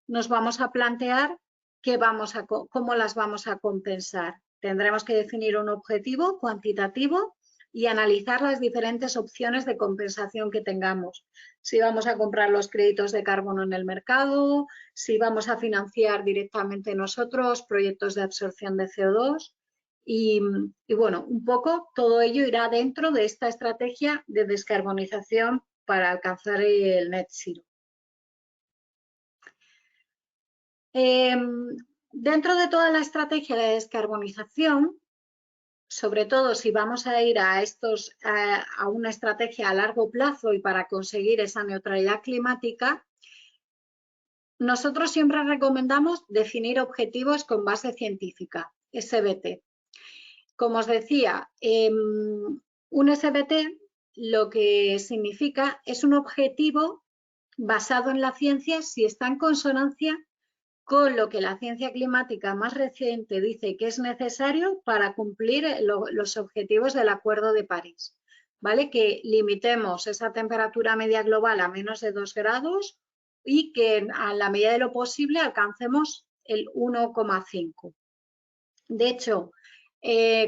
nos vamos a plantear cómo las vamos a compensar. Tendremos que definir un objetivo cuantitativo y analizar las diferentes opciones de compensación que tengamos. Si vamos a comprar los créditos de carbono en el mercado, si vamos a financiar directamente nosotros proyectos de absorción de CO2 y bueno, un poco todo ello irá dentro de esta estrategia de descarbonización para alcanzar el net zero. Dentro de toda la estrategia de descarbonización, sobre todo si vamos a ir a una estrategia a largo plazo y para conseguir esa neutralidad climática, nosotros siempre recomendamos definir objetivos con base científica, SBT. Como os decía, un SBT lo que significa es un objetivo basado en la ciencia si está en consonancia con lo que la ciencia climática más reciente dice que es necesario para cumplir los objetivos del Acuerdo de París, ¿vale? Que limitemos esa temperatura media global a menos de 2 grados y que a la medida de lo posible alcancemos el 1,5. De hecho,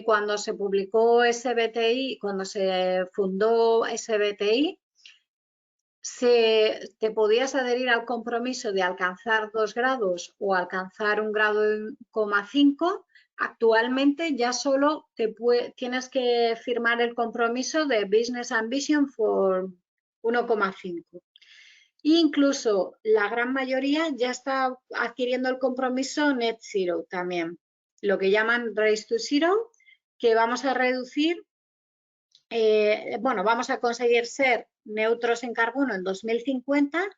cuando se publicó SBTI, cuando se fundó SBTI, te podías adherir al compromiso de alcanzar 2 grados o alcanzar 1,5 grados. Actualmente ya solo tienes que firmar el compromiso de Business Ambition for 1,5. Incluso la gran mayoría ya está adquiriendo el compromiso Net Zero también, lo que llaman Race to Zero, que vamos a reducir, vamos a conseguir ser neutros en carbono en 2050,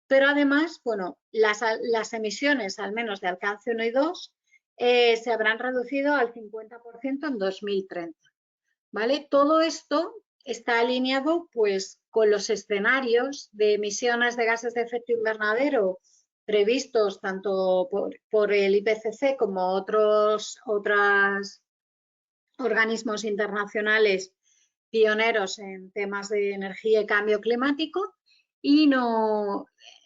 pero además, bueno, las emisiones, al menos de alcance 1 y 2, se habrán reducido al 50% en 2030. ¿Vale? Todo esto está alineado pues, con los escenarios de emisiones de gases de efecto invernadero previstos tanto por el IPCC como otros organismos internacionales pioneros en temas de energía y cambio climático, y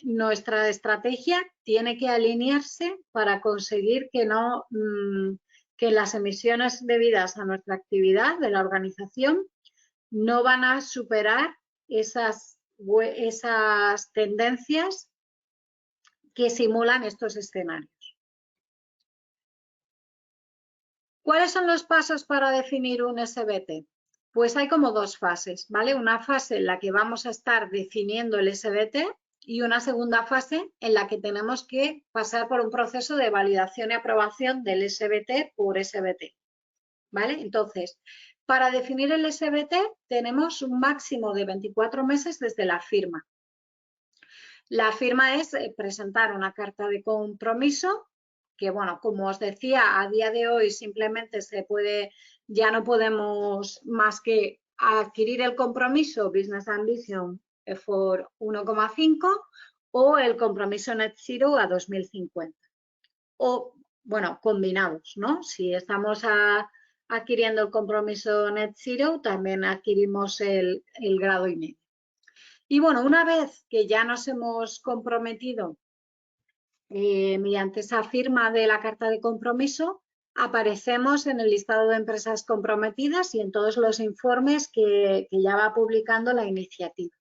nuestra estrategia tiene que alinearse para conseguir que las emisiones debidas a nuestra actividad de la organización no van a superar esas tendencias que simulan estos escenarios. ¿Cuáles son los pasos para definir un SBT? Pues hay como dos fases, ¿vale? Una fase en la que vamos a estar definiendo el SBT y una segunda fase en la que tenemos que pasar por un proceso de validación y aprobación del SBT por SBT, ¿vale? Entonces, para definir el SBT tenemos un máximo de 24 meses desde la firma. La firma es presentar una carta de compromiso que, bueno, como os decía, a día de hoy simplemente ya no podemos más que adquirir el compromiso Business Ambition for 1,5 o el compromiso Net Zero a 2050. O, bueno, combinados, ¿no? Si estamos adquiriendo el compromiso Net Zero, también adquirimos el grado y medio. Y bueno, una vez que ya nos hemos comprometido mediante esa firma de la carta de compromiso, aparecemos en el listado de empresas comprometidas y en todos los informes que ya va publicando la iniciativa.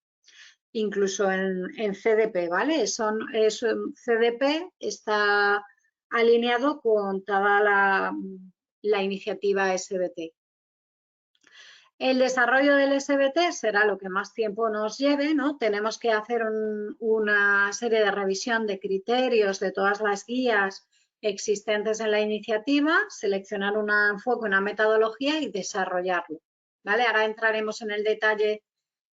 Incluso en CDP, ¿vale? CDP está alineado con toda la iniciativa SBT. El desarrollo del SBT será lo que más tiempo nos lleve, ¿no? Tenemos que hacer una serie de revisión de criterios de todas las guías existentes en la iniciativa, seleccionar un enfoque, una metodología y desarrollarlo, ¿vale? Ahora entraremos en el detalle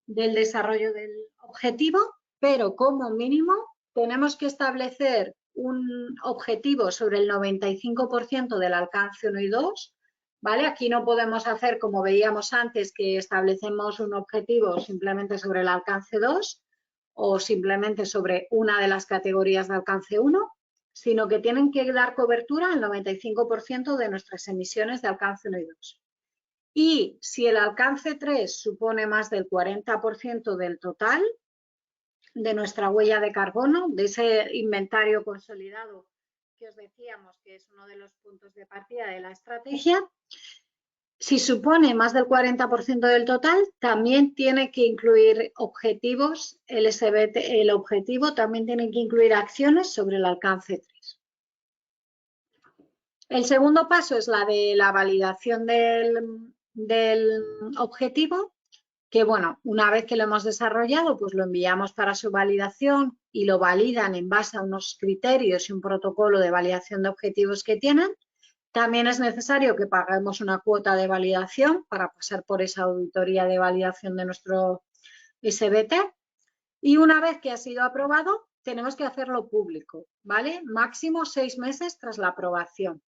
del desarrollo del objetivo, pero como mínimo tenemos que establecer un objetivo sobre el 95% del alcance 1 y 2, ¿vale? Aquí no podemos hacer como veíamos antes, que establecemos un objetivo simplemente sobre el alcance 2 o simplemente sobre una de las categorías de alcance 1, sino que tienen que dar cobertura al 95% de nuestras emisiones de alcance 1 y 2. Y si el alcance 3 supone más del 40% del total de nuestra huella de carbono, de ese inventario consolidado que os decíamos que es uno de los puntos de partida de la estrategia, si supone más del 40% del total, también tiene que incluir objetivos, el SBT, el objetivo también tiene que incluir acciones sobre el alcance 3. El segundo paso es la de la validación del objetivo, que bueno, una vez que lo hemos desarrollado, pues lo enviamos para su validación y lo validan en base a unos criterios y un protocolo de validación de objetivos que tienen. También es necesario que paguemos una cuota de validación para pasar por esa auditoría de validación de nuestro SBT. Y una vez que ha sido aprobado, tenemos que hacerlo público, ¿vale? Máximo 6 meses tras la aprobación.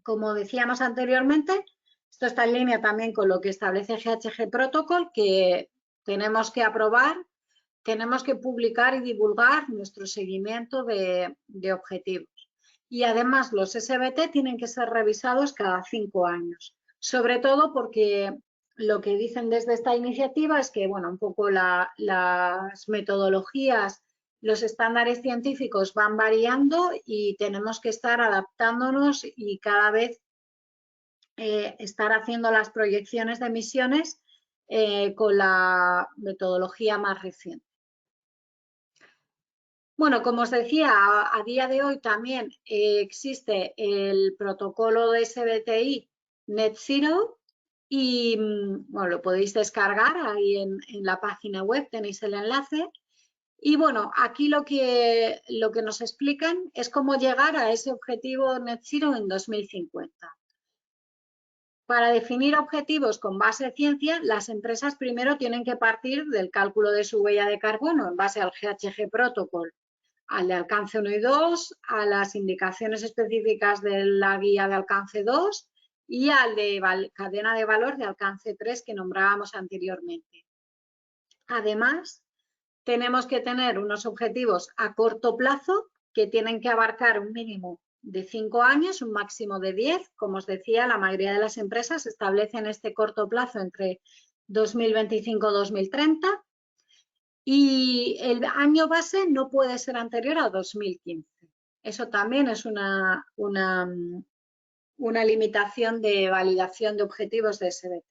Como decíamos anteriormente, esto está en línea también con lo que establece GHG Protocol, que tenemos que aprobar, tenemos que publicar y divulgar nuestro seguimiento de objetivos. Y además los SBT tienen que ser revisados cada 5 años, sobre todo porque lo que dicen desde esta iniciativa es que, bueno, un poco las metodologías, los estándares científicos van variando y tenemos que estar adaptándonos y cada vez estar haciendo las proyecciones de emisiones con la metodología más reciente. Bueno, como os decía, a día de hoy también existe el protocolo de SBTi Net Zero y bueno, lo podéis descargar ahí en la página web, tenéis el enlace. Y bueno, aquí lo que nos explican es cómo llegar a ese objetivo Net Zero en 2050. Para definir objetivos con base en ciencia, las empresas primero tienen que partir del cálculo de su huella de carbono en base al GHG Protocol, al de alcance 1 y 2, a las indicaciones específicas de la guía de alcance 2 y al de cadena de valor de alcance 3 que nombrábamos anteriormente. Además, tenemos que tener unos objetivos a corto plazo que tienen que abarcar un mínimo de 5 años, un máximo de 10. Como os decía, la mayoría de las empresas establecen este corto plazo entre 2025 y 2030 y el año base no puede ser anterior a 2015. Eso también es una limitación de validación de objetivos de SBT.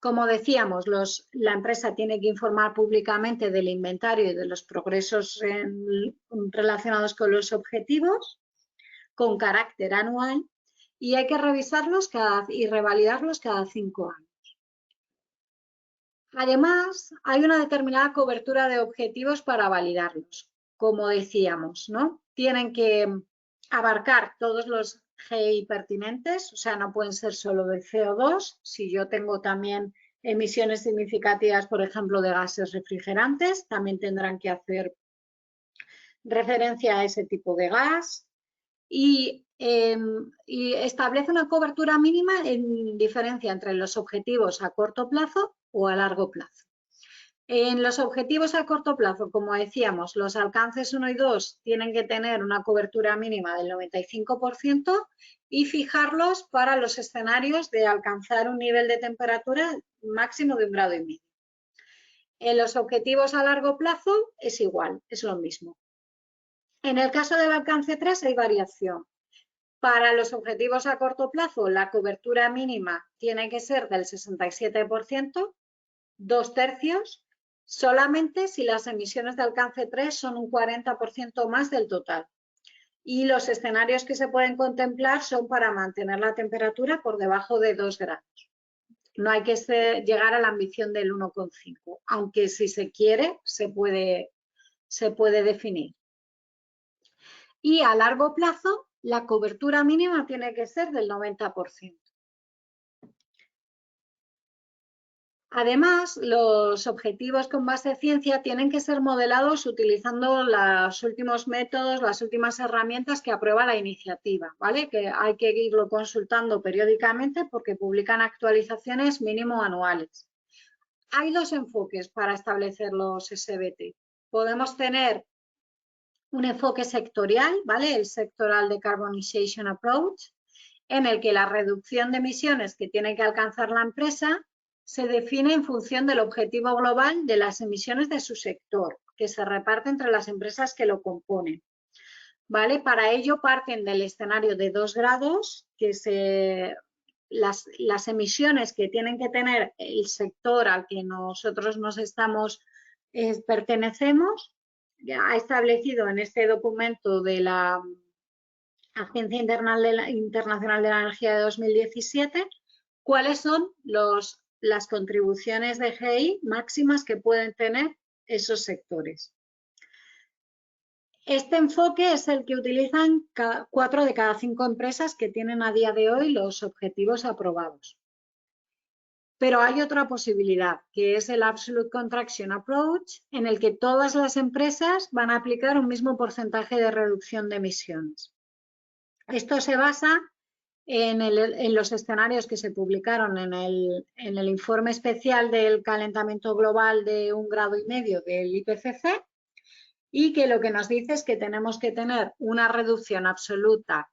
Como decíamos, la empresa tiene que informar públicamente del inventario y de los progresos relacionados con los objetivos con carácter anual y hay que revisarlos y revalidarlos cada 5 años. Además, hay una determinada cobertura de objetivos para validarlos. Como decíamos, ¿no? Tienen que abarcar todos los GI pertinentes, o sea, no pueden ser solo de CO2. Si yo tengo también emisiones significativas, por ejemplo, de gases refrigerantes, también tendrán que hacer referencia a ese tipo de gas. Y establece una cobertura mínima en diferencia entre los objetivos a corto plazo o a largo plazo. En los objetivos a corto plazo, como decíamos, los alcances 1 y 2 tienen que tener una cobertura mínima del 95% y fijarlos para los escenarios de alcanzar un nivel de temperatura máximo de 1,5 grados. En los objetivos a largo plazo es igual, es lo mismo. En el caso del alcance 3 hay variación. Para los objetivos a corto plazo, la cobertura mínima tiene que ser del 67%, 2/3, solamente si las emisiones de alcance 3 son un 40% más del total. Y los escenarios que se pueden contemplar son para mantener la temperatura por debajo de 2 grados. No hay que llegar a la ambición del 1,5, aunque si se quiere se puede definir. Y a largo plazo, la cobertura mínima tiene que ser del 90%. Además, los objetivos con base en ciencia tienen que ser modelados utilizando los últimos métodos, las últimas herramientas que aprueba la iniciativa, ¿vale? Que hay que irlo consultando periódicamente porque publican actualizaciones mínimo anuales. Hay dos enfoques para establecer los SBT. Podemos tener un enfoque sectorial, ¿vale? El Sectoral Decarbonization Approach, en el que la reducción de emisiones que tiene que alcanzar la empresa se define en función del objetivo global de las emisiones de su sector, que se reparte entre las empresas que lo componen. ¿Vale? Para ello parten del escenario de 2 grados, que las emisiones que tienen que tener el sector al que nosotros pertenecemos, ha establecido en este documento de la Agencia Internacional de la Energía de 2017 cuáles son las contribuciones de GI máximas que pueden tener esos sectores. Este enfoque es el que utilizan 4 de cada 5 empresas que tienen a día de hoy los objetivos aprobados. Pero hay otra posibilidad, que es el Absolute Contraction Approach, en el que todas las empresas van a aplicar un mismo porcentaje de reducción de emisiones. Esto se basa en los escenarios que se publicaron en el informe especial del calentamiento global de 1,5 grados del IPCC y que lo que nos dice es que tenemos que tener una reducción absoluta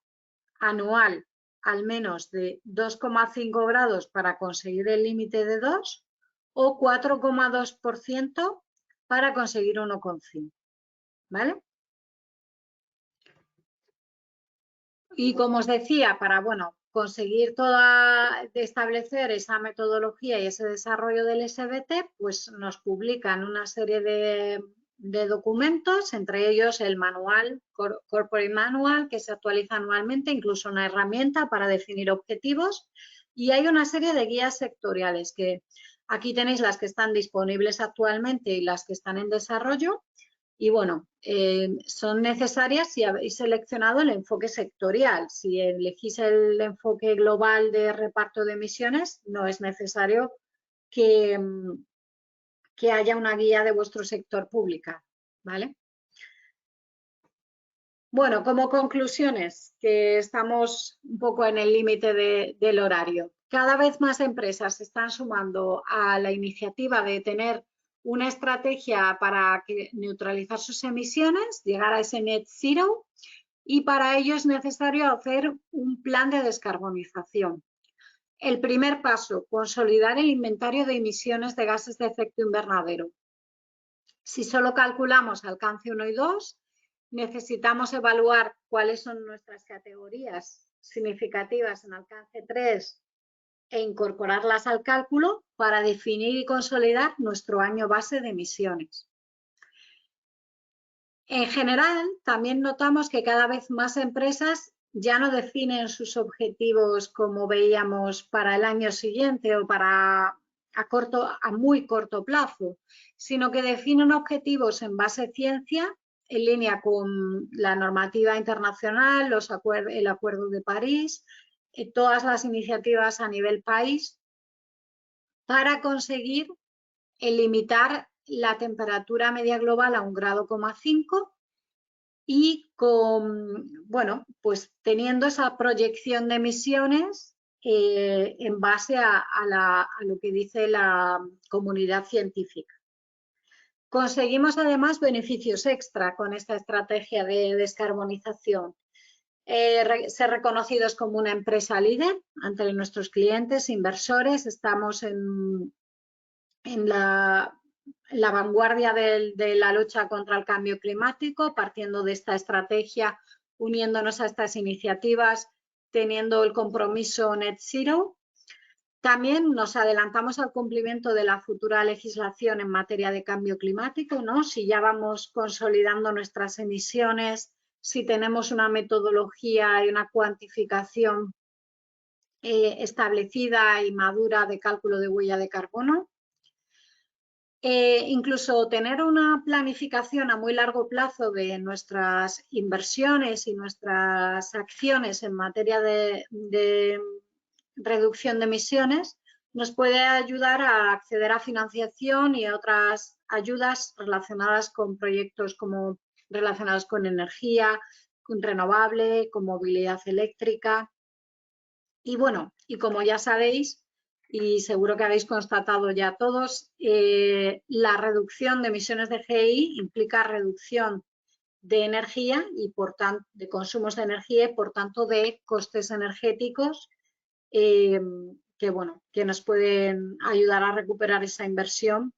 anual al menos de 2,5 grados para conseguir el límite de 2 o 4,2% para conseguir 1,5, ¿vale? Y como os decía, para conseguir establecer esa metodología y ese desarrollo del SBT, pues nos publican una serie de documentos, entre ellos el manual, Corporate Manual, que se actualiza anualmente, incluso una herramienta para definir objetivos, y hay una serie de guías sectoriales, que aquí tenéis las que están disponibles actualmente y las que están en desarrollo, Y bueno, son necesarias si habéis seleccionado el enfoque sectorial. Si elegís el enfoque global de reparto de emisiones, no es necesario que haya una guía de vuestro sector pública, ¿vale? Bueno, como conclusiones, que estamos un poco en el límite del horario. Cada vez más empresas se están sumando a la iniciativa de tener una estrategia para neutralizar sus emisiones, llegar a ese net zero, y para ello es necesario hacer un plan de descarbonización. El primer paso, consolidar el inventario de emisiones de gases de efecto invernadero. Si solo calculamos alcance 1 y 2, necesitamos evaluar cuáles son nuestras categorías significativas en alcance 3 e incorporarlas al cálculo para definir y consolidar nuestro año base de emisiones. En general, también notamos que cada vez más empresas ya no definen sus objetivos como veíamos para el año siguiente o para a muy corto plazo, sino que definen objetivos en base a ciencia, en línea con la normativa internacional, el Acuerdo de París, todas las iniciativas a nivel país, para conseguir limitar la temperatura media global a 1,5 grados y bueno, pues teniendo esa proyección de emisiones en base a lo que dice la comunidad científica. Conseguimos además beneficios extra con esta estrategia de descarbonización. Ser reconocidos como una empresa líder ante nuestros clientes, inversores. Estamos en la vanguardia de la lucha contra el cambio climático, partiendo de esta estrategia, uniéndonos a estas iniciativas, teniendo el compromiso Net Zero. También nos adelantamos al cumplimiento de la futura legislación en materia de cambio climático, ¿no? Si ya vamos consolidando nuestras emisiones, si tenemos una metodología y una cuantificación establecida y madura de cálculo de huella de carbono. Incluso tener una planificación a muy largo plazo de nuestras inversiones y nuestras acciones en materia de reducción de emisiones nos puede ayudar a acceder a financiación y a otras ayudas relacionadas con proyectos como relacionados con energía, con renovable, con movilidad eléctrica. Y bueno, y como ya sabéis, y seguro que habéis constatado ya todos, la reducción de emisiones de GI implica reducción de energía y por tanto de consumos de energía y por tanto de costes energéticos que nos pueden ayudar a recuperar esa inversión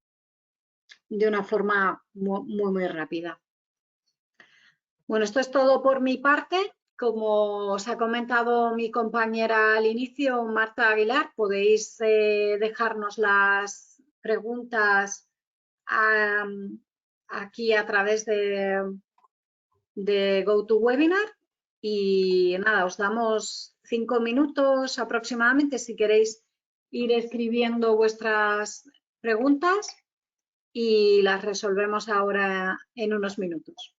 de una forma muy rápida. Bueno, esto es todo por mi parte. Como os ha comentado mi compañera al inicio, Marta Aguilar, podéis dejarnos las preguntas aquí a través de GoToWebinar y nada, os damos 5 minutos aproximadamente si queréis ir escribiendo vuestras preguntas y las resolvemos ahora en unos minutos.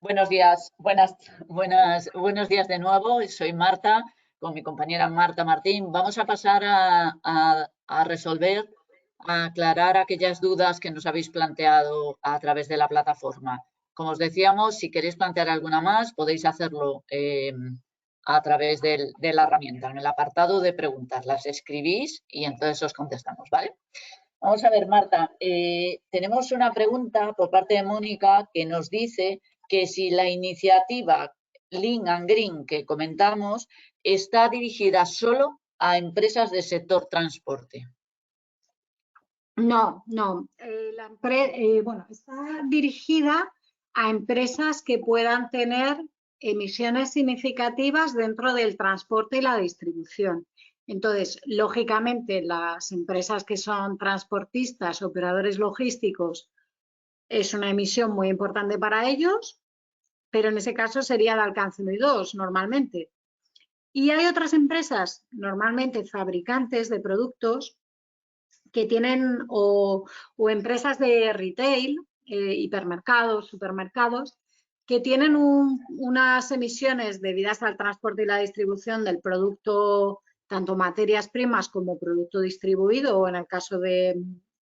Buenos días, buenos días de nuevo. Soy Marta, con mi compañera Marta Martín. Vamos a pasar a resolver, a aclarar aquellas dudas que nos habéis planteado a través de la plataforma. Como os decíamos, si queréis plantear alguna más, podéis hacerlo a través de la herramienta. En el apartado de preguntas las escribís y entonces os contestamos, ¿vale? Vamos a ver, Marta, tenemos una pregunta por parte de Mónica que nos dice que si la iniciativa Lean and Green que comentamos está dirigida solo a empresas del sector transporte. No. Bueno, está dirigida a empresas que puedan tener emisiones significativas dentro del transporte y la distribución. Entonces, lógicamente, las empresas que son transportistas, operadores logísticos, es una emisión muy importante para ellos, pero en ese caso sería de alcance 1 y 2 normalmente. Y hay otras empresas, normalmente fabricantes de productos, que tienen o empresas de retail, hipermercados, supermercados, que tienen unas emisiones debidas al transporte y la distribución del producto, tanto materias primas como producto distribuido, o en el caso de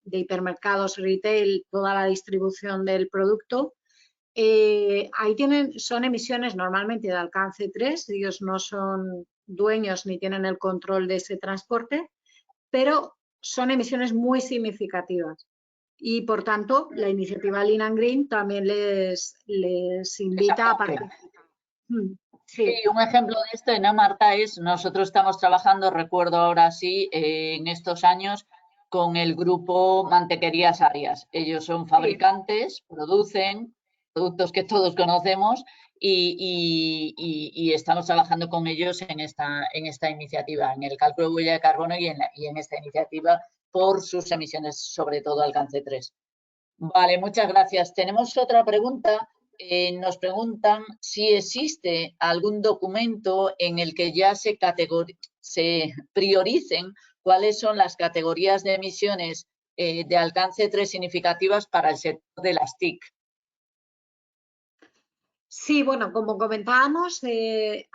hipermercados, retail, toda la distribución del producto. Ahí son emisiones normalmente de alcance 3, ellos no son dueños ni tienen el control de ese transporte, pero son emisiones muy significativas. Y, por tanto, la iniciativa Lean and Green también les invita a participar. Sí, un ejemplo de esto, ¿no, Marta? Nosotros estamos trabajando, recuerdo ahora sí, en estos años, con el grupo Mantequerías Arias. Ellos son fabricantes, producen productos que todos conocemos y estamos trabajando con ellos en esta iniciativa, en el cálculo de huella de carbono y en esta iniciativa por sus emisiones, sobre todo alcance 3. Vale, muchas gracias. Tenemos otra pregunta. Nos preguntan si existe algún documento en el que ya se prioricen cuáles son las categorías de emisiones de alcance 3 significativas para el sector de las TIC. Sí, bueno, como comentábamos,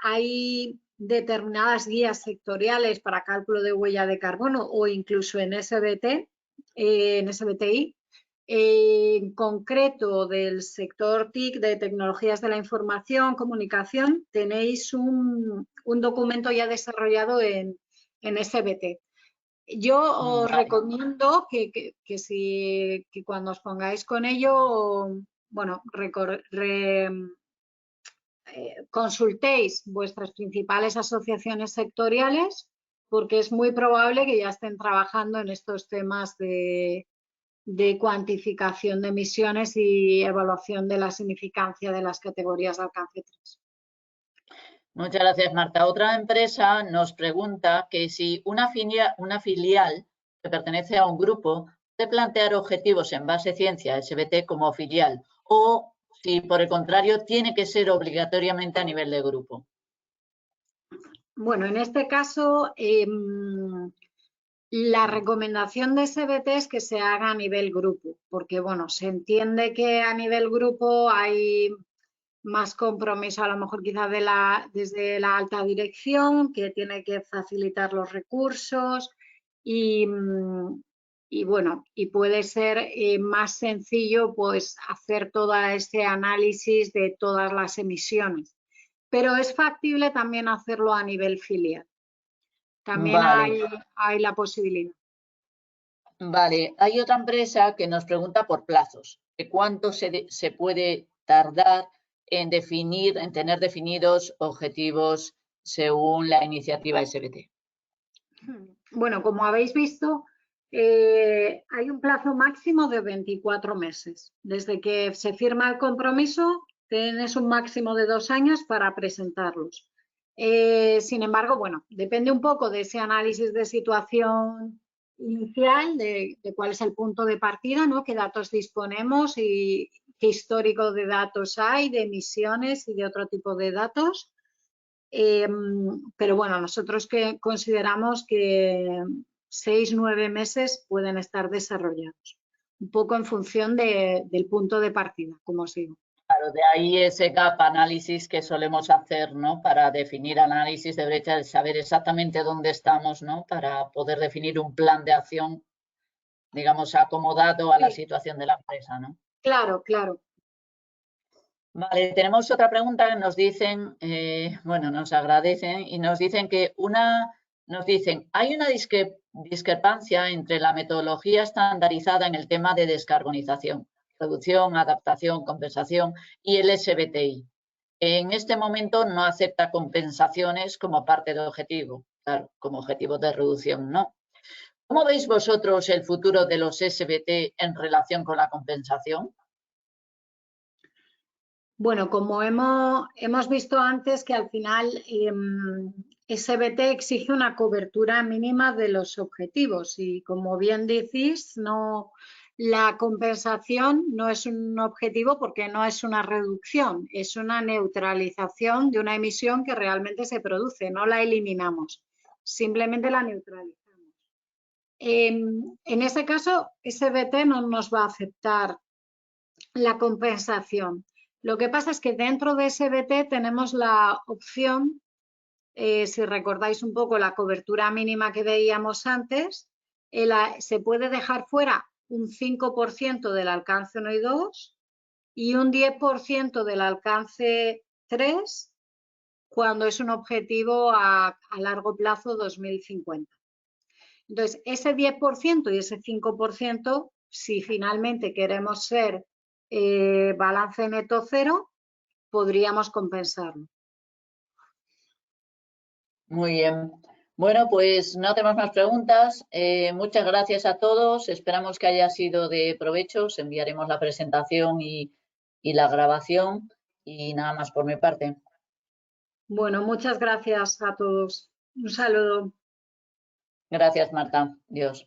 hay determinadas guías sectoriales para cálculo de huella de carbono o incluso en SBTi. En concreto, del sector TIC, de tecnologías de la información, comunicación, tenéis un documento ya desarrollado en SBT. Yo os recomiendo que cuando os pongáis con ello, bueno, consultéis vuestras principales asociaciones sectoriales, porque es muy probable que ya estén trabajando en estos temas de cuantificación de emisiones y evaluación de la significancia de las categorías de alcance 3. Muchas gracias, Marta. Otra empresa nos pregunta que si una filial que pertenece a un grupo puede plantear objetivos en base ciencia SBT como filial o si, por el contrario, tiene que ser obligatoriamente a nivel de grupo. Bueno, en este caso, la recomendación de SBT es que se haga a nivel grupo, porque, bueno, se entiende que a nivel grupo hay más compromiso, a lo mejor quizás desde la alta dirección, que tiene que facilitar los recursos y bueno, y puede ser más sencillo pues hacer todo ese análisis de todas las emisiones. Pero es factible también hacerlo a nivel filial. También hay la posibilidad. Vale, hay otra empresa que nos pregunta por plazos. ¿Cuánto se puede tardar en tener definidos objetivos según la iniciativa SBT? Bueno, como habéis visto, hay un plazo máximo de 24 meses. Desde que se firma el compromiso, tienes un máximo de 2 años para presentarlos. Sin embargo, bueno, depende un poco de ese análisis de situación inicial, de cuál es el punto de partida, ¿no? Qué datos disponemos y qué histórico de datos hay, de emisiones y de otro tipo de datos. Pero bueno, nosotros consideramos que 6-9 meses pueden estar desarrollados, un poco en función del punto de partida, como os digo. Claro, de ahí ese gap análisis que solemos hacer, ¿no? Para definir análisis de brecha, saber exactamente dónde estamos, ¿no? Para poder definir un plan de acción, digamos, acomodado a la situación de la empresa, ¿no? Claro, claro. Vale, tenemos otra pregunta que nos dicen, bueno, nos agradecen y nos dicen que hay una discrepancia entre la metodología estandarizada en el tema de descarbonización, reducción, adaptación, compensación y el SBTI. En este momento no acepta compensaciones como parte del objetivo, claro, como objetivo de reducción, no. ¿Cómo veis vosotros el futuro de los SBT en relación con la compensación? Bueno, como hemos visto antes que al final SBT exige una cobertura mínima de los objetivos y como bien decís, la compensación no es un objetivo porque no es una reducción, es una neutralización de una emisión que realmente se produce, no la eliminamos, simplemente la neutralizamos. En ese caso, SBT no nos va a aceptar la compensación. Lo que pasa es que dentro de SBT tenemos la opción, si recordáis un poco la cobertura mínima que veíamos antes, se puede dejar fuera un 5% del alcance 1 y 2 y un 10% del alcance 3 cuando es un objetivo a largo plazo 2050. Entonces, ese 10% y ese 5%, si finalmente queremos ser balance neto cero, podríamos compensarlo. Muy bien. Bueno, pues no tenemos más preguntas. Muchas gracias a todos. Esperamos que haya sido de provecho. Os enviaremos la presentación y la grabación. Y nada más por mi parte. Bueno, muchas gracias a todos. Un saludo. Gracias, Marta. Dios.